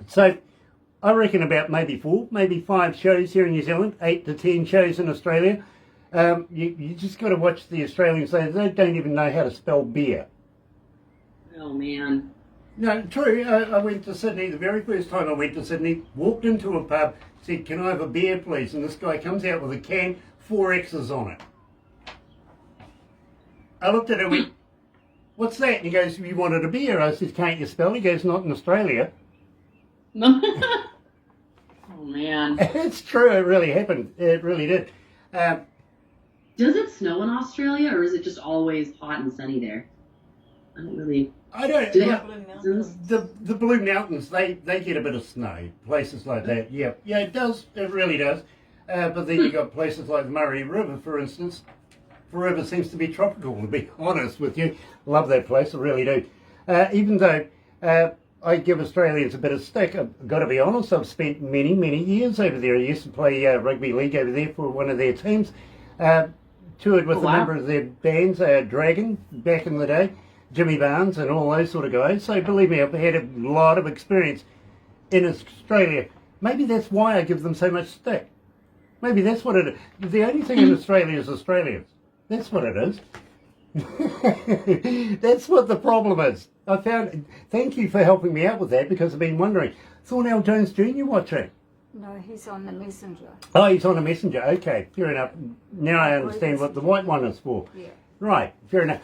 So I reckon about maybe 4, maybe 5 shows here in New Zealand, 8 to 10 shows in Australia. You just got to watch the Australians. They don't even know how to spell beer. Oh man. No, true. I went to Sydney, the very first time I went to Sydney, walked into a pub, said, "Can I have a beer, please?" And this guy comes out with a can, 4 X's on it. I looked at him and went, "What's that?" And he goes, "You wanted a beer." I said, "Can't you spell?" He goes, "Not in Australia." Oh man. It's true, it really happened. It really did. Does it snow in Australia, or is it just always hot and sunny there? I don't really. I don't Do they know. have mountains? The Blue Mountains, they get a bit of snow, places like that. Yeah, it does. It really does. But then you got places like the Murray River, for instance. Forever seems to be tropical, to be honest with you. Love that place, I really do. Even though I give Australians a bit of stick, I've got to be honest, I've spent many, many years over there. I used to play rugby league over there for one of their teams. Toured with Oh, a wow. member of their bands, Dragon, back in the day, Jimmy Barnes and all those sort of guys. So believe me, I've had a lot of experience in Australia. Maybe that's why I give them so much stick. Maybe that's what it is. The only thing in Australia is Australians. That's what it is. That's what the problem is. I found. Thank you for helping me out with that because I've been wondering. Thornell Jones Jr. watching. No, he's on the messenger. Oh, he's on a messenger. Okay, fair enough. Now I understand what the white one is for. Yeah. Right, fair enough.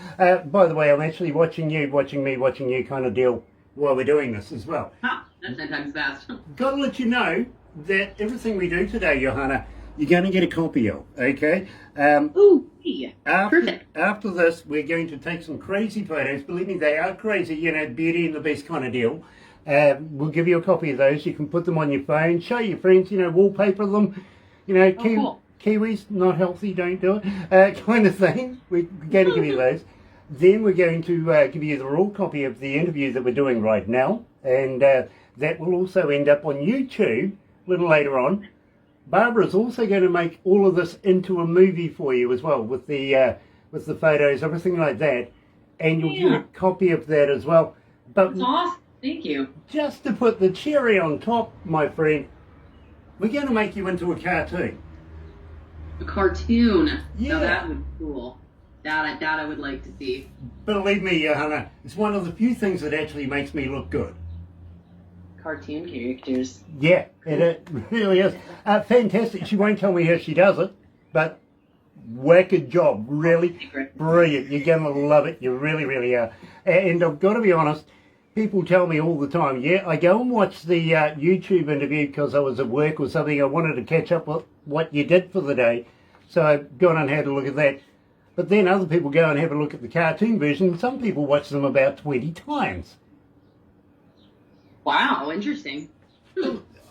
By the way, I'm actually watching you, watching me, watching you kind of deal while we're doing this as well. Ha! That's 10 times fast. Got to let you know that everything we do today, Johanna, you're going to get a copy of, okay? Ooh, yeah. Perfect. After this, we're going to take some crazy photos. Believe me, they are crazy, Beauty and the Beast kind of deal. We'll give you a copy of those. You can put them on your phone, show your friends, wallpaper them. Cool. Kiwis, not healthy, don't do it, kind of thing. We're going to give you those. Then we're going to give you the raw copy of the interview that we're doing right now. And that will also end up on YouTube a little later on. Barbara's also going to make all of this into a movie for you as well, with the photos, everything like that. And you'll get a copy of that as well. But That's awesome. Thank you. just to put the cherry on top, my friend, we're going to make you into a cartoon. A cartoon. Yeah. Now that would be cool. That I would like to see. Believe me, Johanna, it's one of the few things that actually makes me look good. Cartoon characters. Yeah, it really is. Fantastic. She won't tell me how she does it, but wicked job. Really Secret. brilliant. You're going to love it. You really, really are. And I've got to be honest, people tell me all the time, yeah, I go and watch the YouTube interview because I was at work or something. I wanted to catch up with what you did for the day. So I've gone and had a look at that. But then other people go and have a look at the cartoon version. Some people watch them about 20 times. Wow, interesting.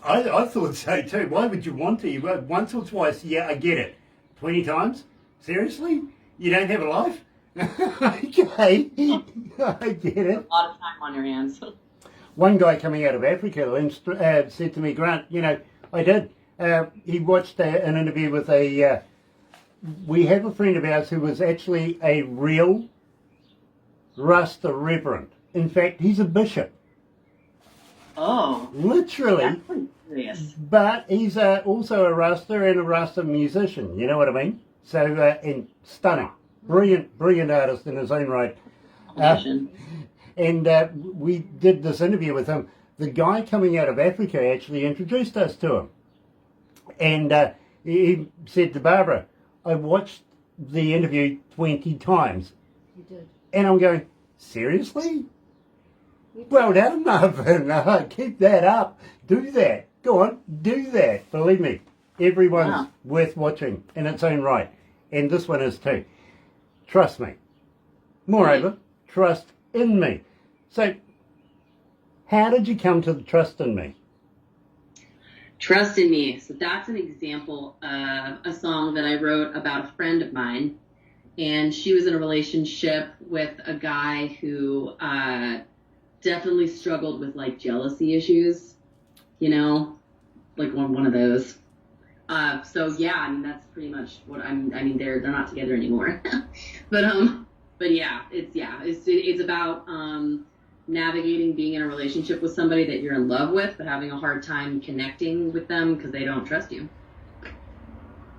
I thought so too. Why would you want to? You went once or twice, yeah, I get it. 20 times? Seriously? You don't have a life? Okay, I get it. A lot of time on your hands. One guy coming out of Africa said to me, Grant, I did. He watched an interview with we have a friend of ours who was actually a real Rasta reverend. In fact, he's a bishop. Oh, Literally. that's pretty serious. But he's also a Rasta and a Rasta musician, you know what I mean? So, and stunning. Brilliant artist in his own right. And we did this interview with him. The guy coming out of Africa actually introduced us to him. And he said to Barbara, I watched the interview 20 times. You did. And I'm going, seriously? Well done, Marvin. Keep that up. Do that. Go on, do that. Believe me, everyone's worth watching in its own right. And this one is too. Trust me. Moreover, trust in me. So, how did you come to the trust in me? Trust in Me. So that's an example of a song that I wrote about a friend of mine. And she was in a relationship with a guy who definitely struggled with like jealousy issues, like one of those. So yeah, I mean that's pretty much what I mean they're not together anymore. but yeah, it's about navigating being in a relationship with somebody that you're in love with, but having a hard time connecting with them because they don't trust you.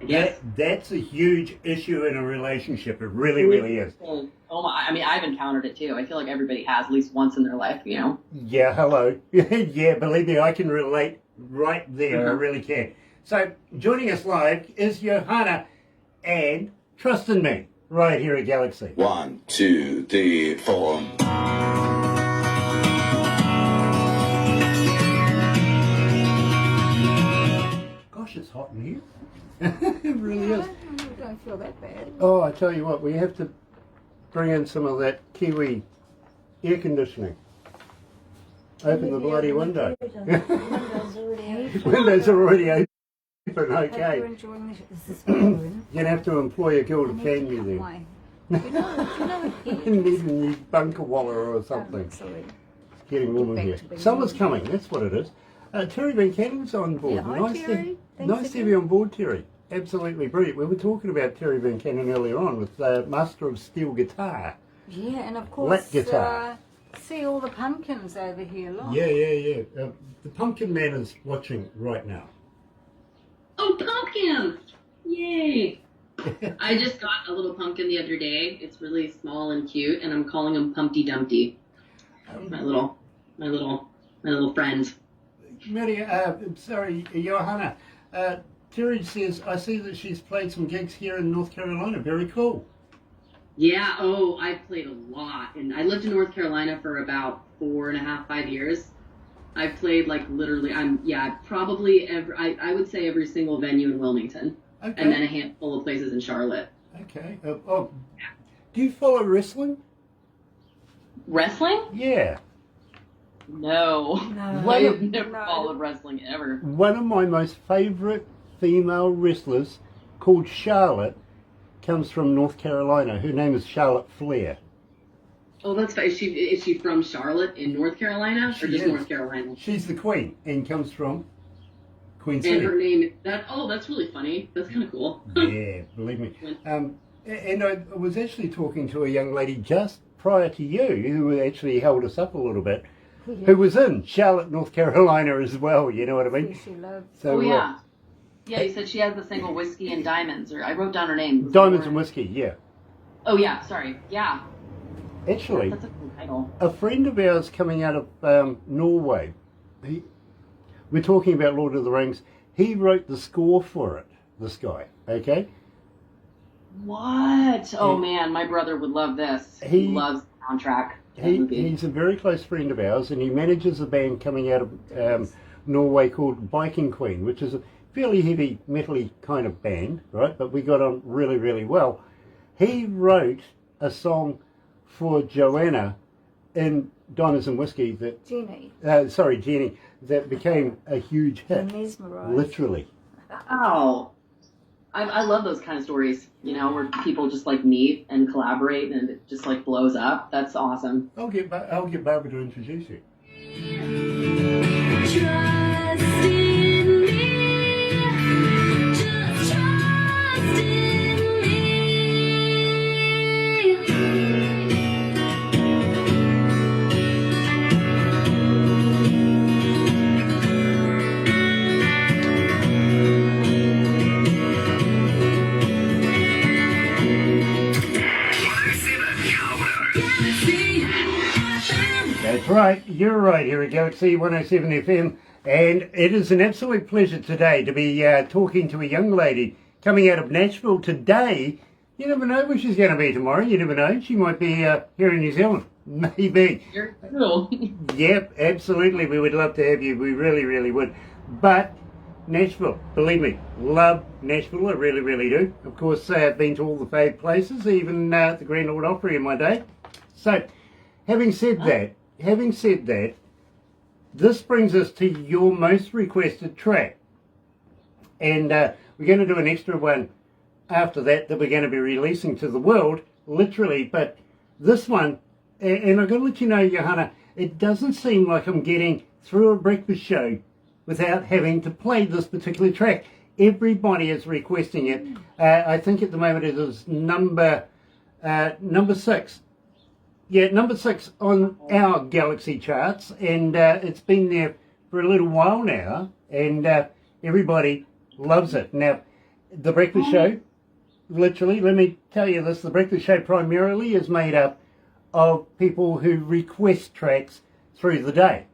I guess. That's a huge issue in a relationship. It really is. Oh my! I mean, I've encountered it too. I feel like everybody has at least once in their life, Yeah, hello. Yeah, believe me, I can relate right there. I really can. So, joining us live is Johanna and Trust in Me, right here at Galaxy. 1, 2, 3, 4. Gosh, it's hot in here. It really is. I don't feel that bad. Oh, I tell you what, we have to bring in some of that Kiwi air conditioning. Open the bloody window. Windows already open. Windows are already open, Hope you're okay. enjoying this room. You're going to have to employ a girl to fan you then. Do you know You need a new bunker waller or something. Sorry. Getting warm in back here. to being Summer's warm. coming, that's what it is. Terry Van Cannon's on board. Yeah, hi, nice Terry. Thanks nice to for have you on board, Terry. Absolutely brilliant. We were talking about Terry Van Cannon earlier on with Master of Steel Guitar. Yeah, and of course, Black guitar. see all the pumpkins over here. Look. Yeah. The Pumpkin Man is watching right now. Oh, pumpkins! Yay! I just got a little pumpkin the other day. It's really small and cute, and I'm calling him Pumpty Dumpty. My little friend. Johanna. Terry says, I see that she's played some gigs here in North Carolina. Very cool. Yeah. Oh, I played a lot, and I lived in North Carolina for about 4.5, 5 years. I played like literally. Probably I would say every single venue in Wilmington, Okay. and then a handful of places in Charlotte. Okay. Do you follow wrestling? Wrestling? Yeah. No. No. I've never No. followed wrestling ever. One of my most favourite female wrestlers, called Charlotte, comes from North Carolina. Her name is Charlotte Flair. Oh, that's fine. Is she from Charlotte in North Carolina, or She just is. North Carolina? She's the queen and comes from Queen And City. her name that's really funny. That's kind of cool. Yeah, believe me. And I was actually talking to a young lady just prior to you who actually held us up a little bit, who was in Charlotte, North Carolina as well, you know what I mean? She loves. So, Oh yeah. Yeah, you said she has the single Whiskey and Diamonds, or I wrote down her name. Diamonds and Whiskey, yeah. Oh yeah, sorry. Yeah. Actually, That's a cool title. a friend of ours coming out of Norway, we're talking about Lord of the Rings, he wrote the score for it, this guy, okay? What? Oh Yeah. man, my brother would love this. He- He loves the soundtrack. to that movie. He's a very close friend of ours, and he manages a band coming out of Norway called Viking Queen, which is a fairly heavy metally kind of band, right? But we got on really, really well. He wrote a song for Johanna in Diamonds and Whiskey that, Jenny. Jenny, that became a huge hit, Mesmerised. literally. Oh. I love those kind of stories, you know, where people just like meet and collaborate and it just like blows up. That's awesome. I'll get Barbara to introduce you. Trust in me. Just trust in me. Galaxy FM. That's right, you're right here at Galaxy 107 FM, and it is an absolute pleasure today to be talking to a young lady coming out of Nashville today. You never know where she's going to be tomorrow, you never know. She might be here in New Zealand, maybe. You're cool. Yep, absolutely, we would love to have you, we really, really would. But Nashville, believe me, love Nashville, I really, really do. Of course, I've been to all the fave places, even the Grand Ole Opry in my day. So, having said that, this brings us to your most requested track. And we're going to do an extra one after that we're going to be releasing to the world, literally. But this one, and I've got to let you know, Johanna, it doesn't seem like I'm getting through a breakfast show without having to play this particular track. Everybody is requesting it. I think at the moment it is number 6. Yeah, number 6 on our Galaxy charts, and it's been there for a little while now, and everybody loves it. Now, the breakfast show, literally, let me tell you this, the breakfast show primarily is made up of people who request tracks through the day.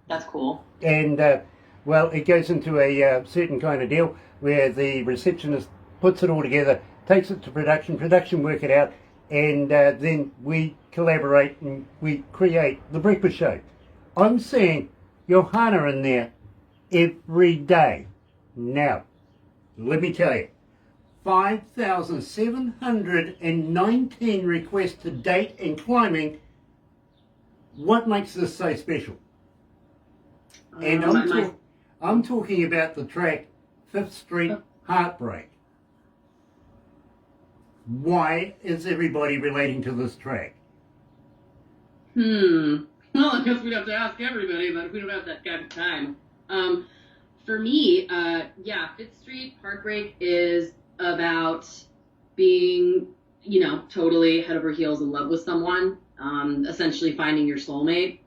That's cool. And, well, it goes into a certain kind of deal where the receptionist puts it all together, takes it to production work it out, and then we collaborate and we create the breakfast show. I'm seeing Johanna in there every day. Now, let me tell you, 5,719 requests to date and climbing. What makes this so special? And I'm talking about the track 5th Street Heartbreak. Why is everybody relating to this track? Well, I guess we'd have to ask everybody, but we don't have that kind of time. For me, yeah, 5th Street Heartbreak is about being, you know, totally head over heels in love with someone, essentially finding your soulmate,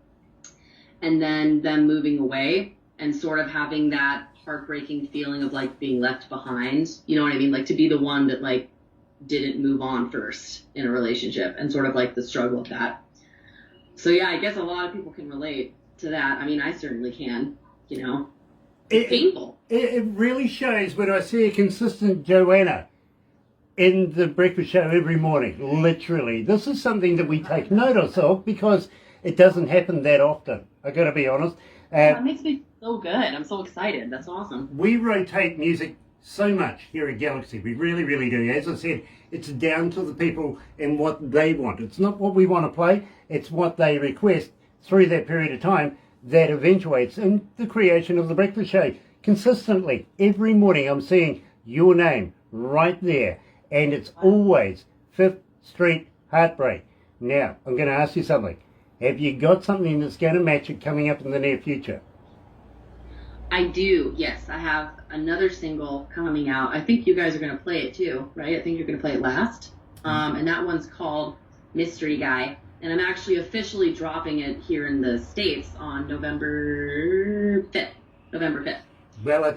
and then them moving away and sort of having that heartbreaking feeling of like being left behind. You know what I mean? Like to be the one that like didn't move on first in a relationship and sort of like the struggle of that. So yeah, I guess a lot of people can relate to that. I mean, I certainly can, you know. It's painful. It really shows when I see a consistent Johanna in the breakfast show every morning, literally. This is something that we take notice of because it doesn't happen that often, I got to be honest. That makes me so good. I'm so excited. That's awesome. We rotate music so much here at Galaxy. We really, really do. As I said, it's down to the people and what they want. It's not what we want to play. It's what they request through that period of time that eventuates in the creation of the breakfast show. Consistently, every morning I'm seeing your name right there. And it's always 5th Street Heartbreak. Now, I'm going to ask you something. Have you got something that's going to match it coming up in the near future? I do, yes. I have another single coming out. I think you guys are going to play it too, right? I think you're going to play it last. And that one's called Mystery Guy. And I'm actually officially dropping it here in the States on November 5th. Well, I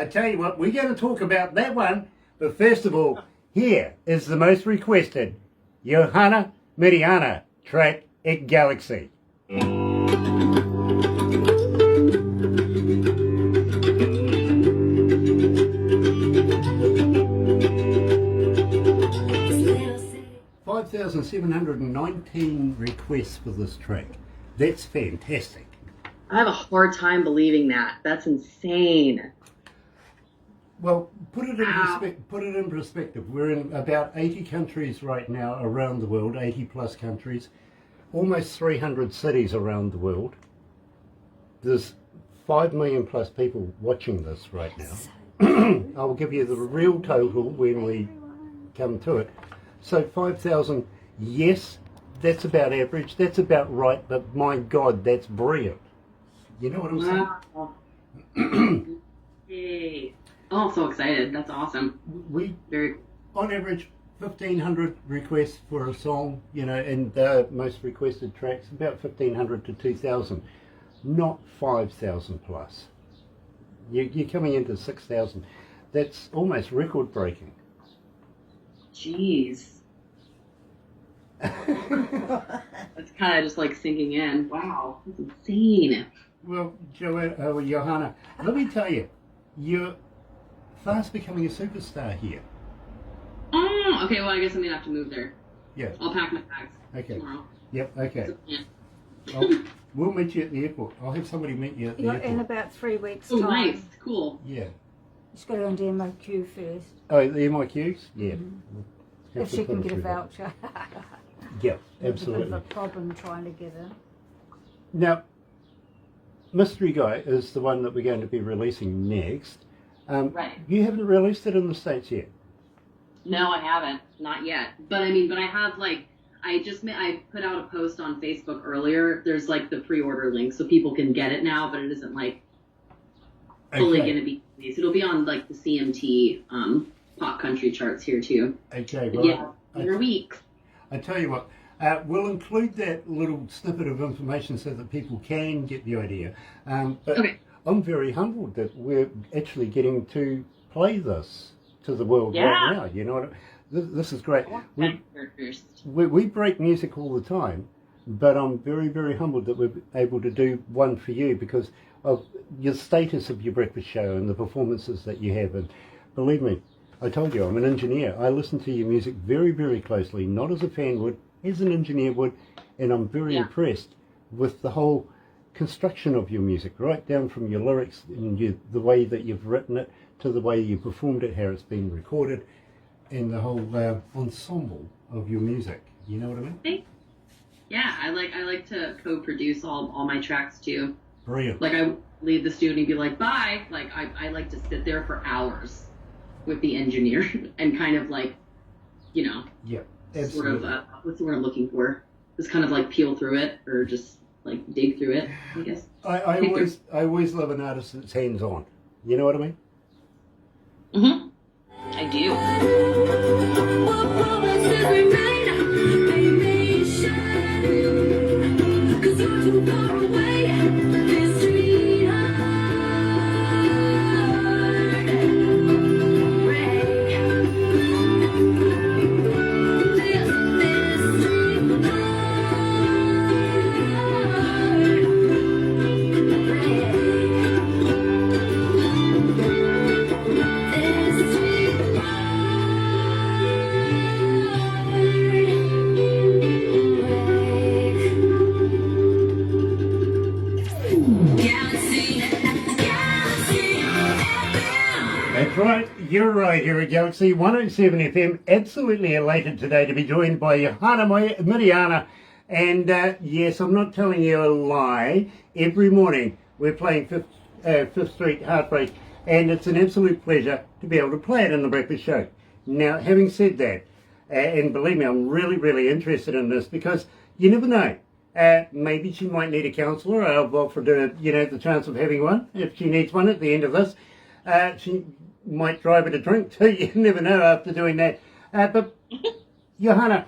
tell you what, we're going to talk about that one. But first of all, here is the most requested Johanna Mirianna track at Galaxy. 5,719 requests for this track. That's fantastic. I have a hard time believing that. That's insane. Well, put it in perspective. We're in about 80 countries right now around the world, 80 plus countries, almost 300 cities around the world. There's 5 million plus people watching this right now. I will give you the real total when we come to it. So 5,000, yes, that's about average, that's about right, but my God, that's brilliant. You know what I'm saying? Wow. Yay. Oh, I'm so excited. That's awesome. We, Very. on average, 1,500 requests for a song, you know, and the most requested tracks, about 1,500 to 2,000, not 5,000 plus. You're coming into 6,000. That's almost record breaking. Jeez. That's kind of just like sinking in. Wow, that's insane. Well, Johanna, let me tell you, you're fast becoming a superstar here. Oh, okay. Well, I guess I'm gonna have to move there. Yeah. I'll pack my bags Okay. tomorrow. Yep. Okay. Yeah. We'll meet you at the airport. I'll have somebody meet you at the You're airport. in about 3 weeks' Oh, time. nice. Cool. Yeah. Just got to go into MOQ first. Oh, the MIQs? Yeah. Have If to she put can it get a through that. voucher. Yeah, There's a bit of absolutely. a problem trying to get her. Now, Mystery Guy is the one that we're going to be releasing next. Right. You haven't released it in the States yet. No, I haven't. Not yet. But I have like, I put out a post on Facebook earlier. There's like the pre-order link so people can get it now, but it isn't like fully Okay. going to be released. It'll be on like the CMT pop country charts here too. Okay, But right. yeah, in a week. I tell you what, we'll include that little snippet of information so that people can get the idea. But Okay. I'm very humbled that we're actually getting to play this to the world Yeah. right now. You know what? This is great. We break music all the time, but I'm very, very humbled that we're able to do one for you because of your status of your breakfast show and the performances that you have. And believe me, I told you, I'm an engineer. I listen to your music very, very closely, not as a fan would, as an engineer would, and I'm very impressed with the whole construction of your music, right down from your lyrics and the way that you've written it to the way you performed it, how it's been recorded, and the whole ensemble of your music. You know what I mean? Yeah, I like to co-produce all my tracks too. Brilliant. Like I leave the studio and be like, bye. Like I like to sit there for hours with the engineer and kind of like, you know, Yeah, sort absolutely. of what's the word I'm looking for? Just kind of like peel through it or just like dig through it, I guess. I always love an artist that's hands-on. You know what I mean? Mm-hmm. I do. What promises we made, they may shine. 'Cause you're too far away. This sweetheart. That's right, you're right here at Galaxy 107 FM. Absolutely elated today to be joined by Johanna Mirianna. And yes, I'm not telling you a lie. Every morning we're playing Fifth Street Heartbreak, and it's an absolute pleasure to be able to play it in the breakfast show. Now, having said that, and believe me, I'm really, really interested in this because you never know. Maybe she might need a counsellor. I've offered her, the chance of having one if she needs one at the end of this. She might drive her to drink too. You never know after doing that. But Johanna,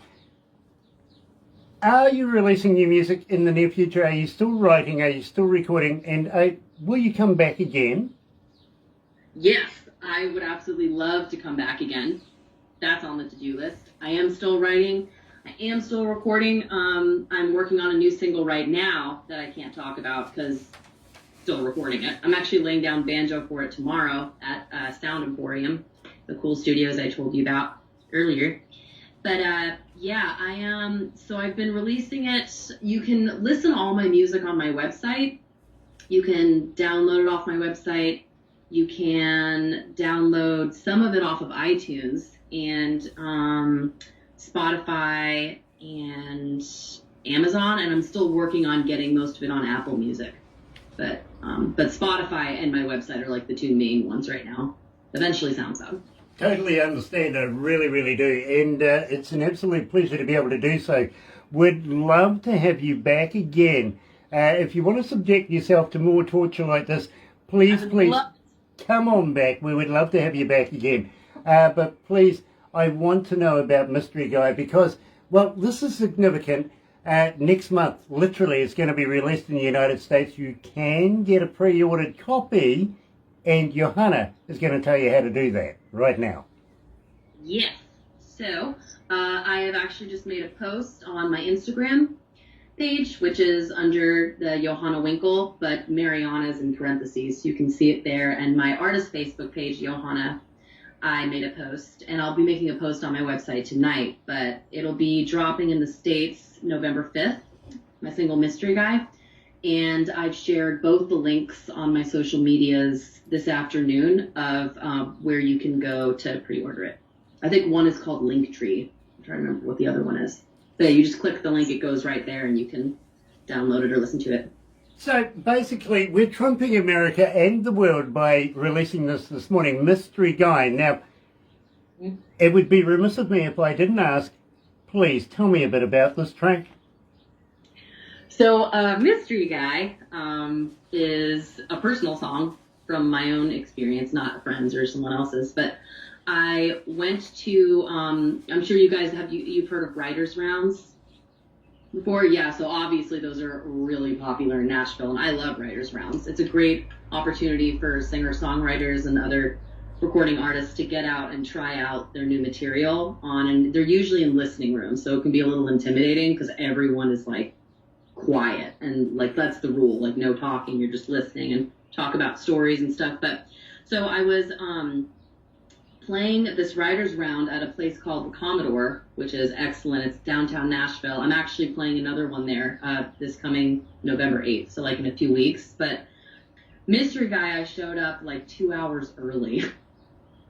are you releasing new music in the near future? Are you still writing? Are you still recording? And will you come back again? Yes, I would absolutely love to come back again. That's on the to-do list. I am still writing. I am still recording. I'm working on a new single right now that I can't talk about because still recording it. I'm actually laying down banjo for it tomorrow at Sound Emporium, the cool studios I told you about earlier. But yeah, I am. So I've been releasing it. You can listen to all my music on my website. You can download it off my website. You can download some of it off of iTunes and Spotify and Amazon, and I'm still working on getting most of it on Apple Music. But Spotify and my website are like the two main ones right now. eventually SoundCloud. Totally understand. I really, really do. And it's an absolute pleasure to be able to do so. Would love to have you back again. If you want to subject yourself to more torture like this, please come on back. We would love to have you back again. But please, I want to know about Mystery Guy because, well, this is significant. Next month, literally, it's going to be released in the United States. You can get a pre-ordered copy, and Johanna is going to tell you how to do that right now. Yes. So, I have actually just made a post on my Instagram page, which is under the Johanna Winkle, but Mirianna's in parentheses. You can see it there. And my artist Facebook page, Johanna, I made a post. And I'll be making a post on my website tonight, but it'll be dropping in the States November 5th, my single Mystery Guy. And I've shared both the links on my social medias this afternoon of where you can go to pre-order it. I think one is called Linktree. I'm trying to remember what the other one is. But yeah, you just click the link, it goes right there, and you can download it or listen to it. So basically, we're trumping America and the world by releasing this morning, Mystery Guy. Now, it would be remiss of me if I didn't ask, please tell me a bit about this track. So, Mystery Guy is a personal song from my own experience, not a friend's or someone else's. But I went to, I'm sure you guys you've heard of writers' rounds before. Yeah, so obviously those are really popular in Nashville, and I love writers' rounds. It's a great opportunity for singer-songwriters and other recording artists to get out and try out their new material and they're usually in listening rooms, so it can be a little intimidating because everyone is like quiet and like that's the rule, like no talking, you're just listening and talk about stories and stuff. But so I was playing this writers round at a place called the Commodore, which is excellent. It's downtown Nashville. I'm actually playing another one there this coming November 8th, so like in a few weeks. But Mystery Guy, I showed up like 2 hours early.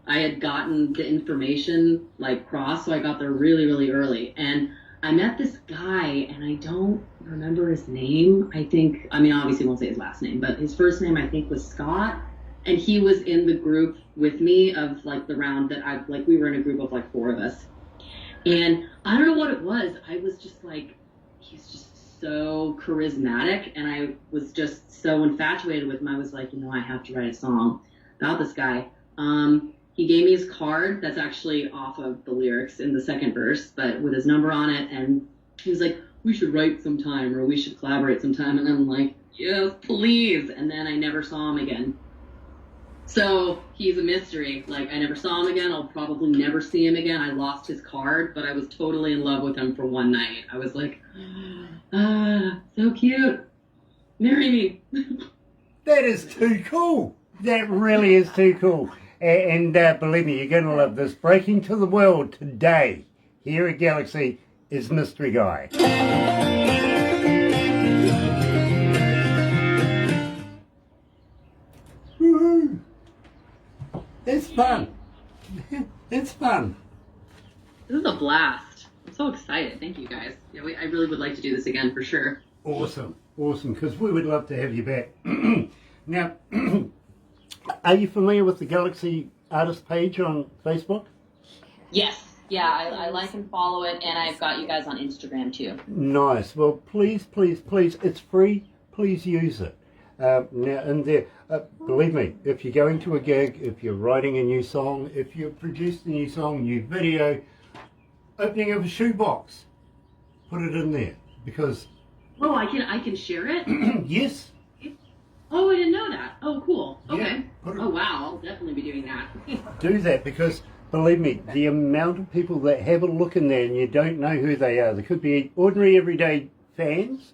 I had gotten the information like crossed, so I got there really, really early. And I met this guy, and I don't remember his name. I mean, obviously won't say his last name, but his first name I think was Scott. And he was in the group with me of like the round that we were in a group of like 4 of us. And I don't know what it was. I was just like, he's just so charismatic. And I was just so infatuated with him. I was like, I have to write a song about this guy. He gave me his card that's actually off of the lyrics in the second verse, but with his number on it. And he was like, we should write sometime or we should collaborate sometime. And I'm like, yes, please. And then I never saw him again. So he's a mystery. Like, I never saw him again. I'll probably never see him again. I lost his card, but I was totally in love with him for one night. I was like, so cute. Marry me. That is too cool. That really is too cool. And believe me, you're going to love this. Breaking to the world today here at Galaxy is Mystery Guy. Woohoo! It's fun. It's fun. This is a blast. I'm so excited. Thank you, guys. Yeah, I really would like to do this again for sure. Awesome. Because we would love to have you back. Now, are you familiar with the Galaxy Artist page on Facebook? Yes. Yeah, I like and follow it, and I've got you guys on Instagram too. Nice. Well, please, it's free. Please use it. Now, in there, believe me, if you're going to a gig, if you're writing a new song, if you've produced a new song, new video, opening of a shoebox, put it in there because. Oh, I can share it. Yes. Oh, I didn't know that. Oh, cool. Okay. Yeah, oh, wow. I'll definitely be doing that. Do that because, believe me, the amount of people that have a look in there and you don't know who they are. They could be ordinary, everyday fans,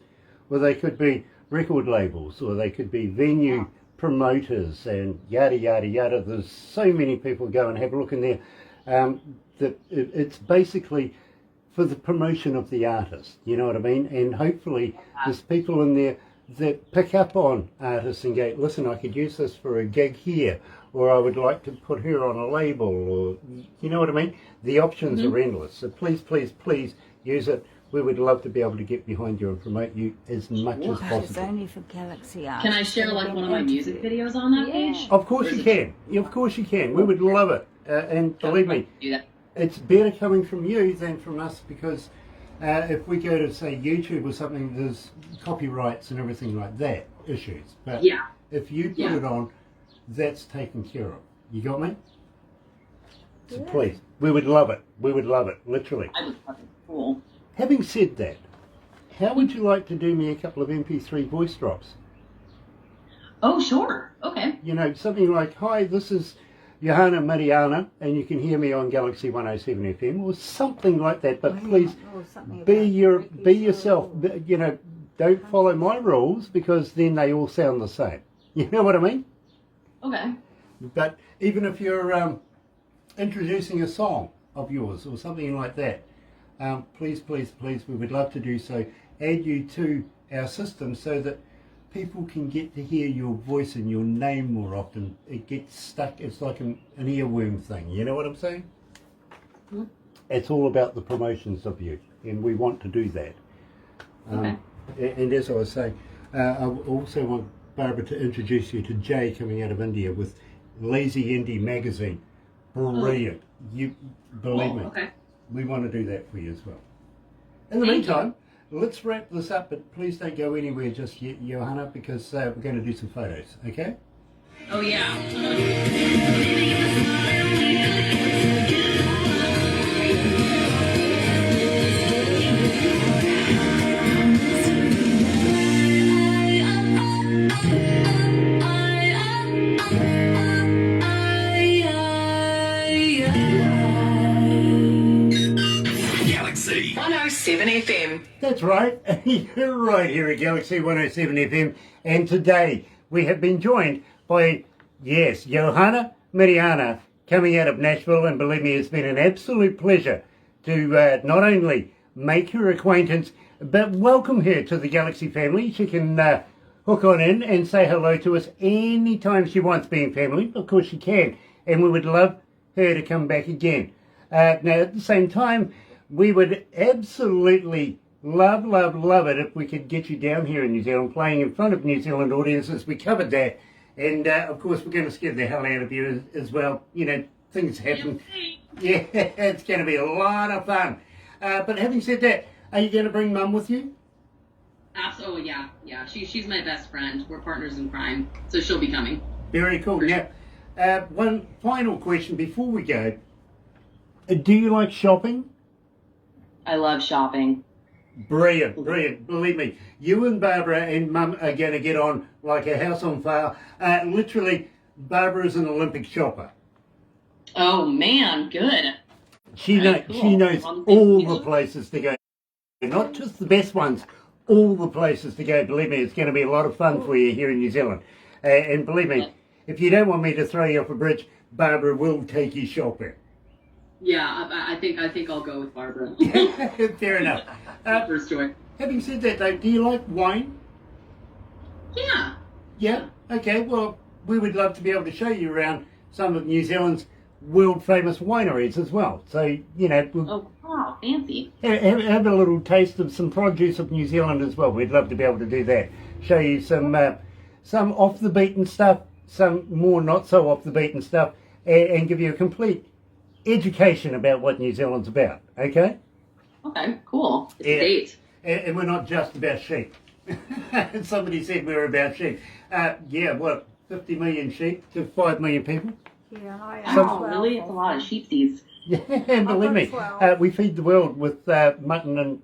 or they could be record labels, or they could be venue promoters and yada, yada, yada. There's so many people go and have a look in there. That it's basically for the promotion of the artist, you know what I mean? And hopefully there's people in there that pick up on artists and go, listen, I could use this for a gig here, or I would like to put her on a label, or you know what I mean? The options are endless. So please use it. we would love to be able to get behind you and promote you as much as But it's possible. only for Galaxy Art. Can I share like one of my music videos on that page? Of course you can. Of course you can. We would love it. And believe me, Do that. it's better coming from you than from us, because if we go to, say, YouTube or something, there's copyrights and everything like that issues. But Yeah. if you put it on, that's taken care of. You got me? So please, we would love it. We would love it, literally. I was fucking cool. Having said that, how would you like to do me a couple of MP3 voice drops? Oh, sure. Okay. You know, something like, hi, this is Johanna Mirianna, and you can hear me on Galaxy 107 FM, or something like that. But please, Or something be about Ricky be yourself. Shaw. You know, don't follow my rules, because then they all sound the same. You know what I mean? Okay. But even if you're introducing a song of yours or something like that, please, please, please, we would love to do so. Add you to our system so that people can get to hear your voice and your name more often. It gets stuck. It's like an earworm thing. You know what I'm saying? Mm-hmm. It's all about the promotions of you, and we want to do that. Okay. And as I was saying, I also want Barbara to introduce you to Jay, coming out of India with Lazy Indie magazine. Brilliant. You believe me. Okay. We want to do that for you as well. In the meantime, let's wrap this up, but please don't go anywhere just yet, Johanna, because we're going to do some photos, okay? Oh, yeah. Galaxy 107 FM. That's right. You're right here at Galaxy 107 FM. And today we have been joined by, yes, Johanna Mirianna, coming out of Nashville. And believe me, it's been an absolute pleasure to not only make her acquaintance, but welcome her to the Galaxy family. She can hook on in and say hello to us anytime she wants, being family. Of course she can. And we would love her to come back again. Now, at the same time, we would absolutely love it if we could get you down here in New Zealand, playing in front of New Zealand audiences. We covered that. And, of course, we're going to scare the hell out of you as well. You know, things happen. Yeah, it's going to be a lot of fun. But having said that, are you going to bring Mum with you? Absolutely, yeah. Yeah, she's my best friend. We're partners in crime. So she'll be coming. Very cool. Now, one final question before we go. Do you like shopping? I love shopping. Brilliant, brilliant. Believe me, you and Barbara and Mum are going to get on like a house on fire. Literally, Barbara is an Olympic shopper. Oh, man. Good. She knows all the places to go. Not just the best ones, all the places to go. Believe me, it's going to be a lot of fun for you here in New Zealand. And believe me, if you don't want me to throw you off a bridge, Barbara will take you shopping. Yeah, I think I'll go with Barbara. Fair enough. First choice. Having said that, though, do you like wine? Yeah. Yeah? Okay, well, we would love to be able to show you around some of New Zealand's world-famous wineries as well. So, you know, we'll Oh, wow, fancy. have a little taste of some produce of New Zealand as well. We'd love to be able to do that. Show you some off-the-beaten stuff, some more not-so off-the-beaten stuff, and give you a complete education about what New Zealand's about, okay? Okay, cool. It's Yeah. a date. And we're not just about sheep. Somebody said we're about sheep. Yeah, what, 50 million sheep to 5 million people? Yeah, I So- Oh, really? It's a lot of sheepsies. Yeah, and believe me, Well. we feed the world with mutton and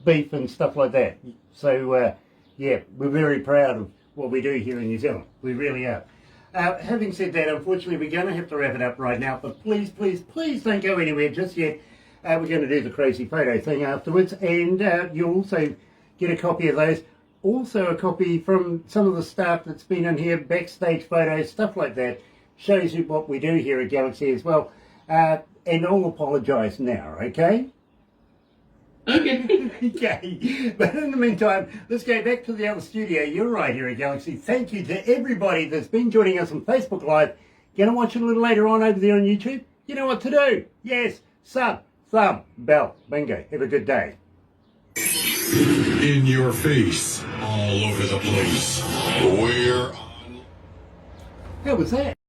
beef and stuff like that. So, yeah, we're very proud of what we do here in New Zealand. We really are. Having said that, unfortunately, we're going to have to wrap it up right now, but please, please, please don't go anywhere just yet. We're going to do the crazy photo thing afterwards, and you'll also get a copy of those. Also a copy from some of the staff that's been in here, backstage photos, stuff like that. Shows you what we do here at Galaxy as well. And I'll apologise now, okay? Okay. Okay, but in the meantime, let's go back to the other studio. You're right here at Galaxy. Thank you to everybody that's been joining us on Facebook Live. Gonna watch it a little later on over there on YouTube? You know what to do. Yes, sub, thumb, bell, bingo. Have a good day. In your face, all over the place. We're on. How was that?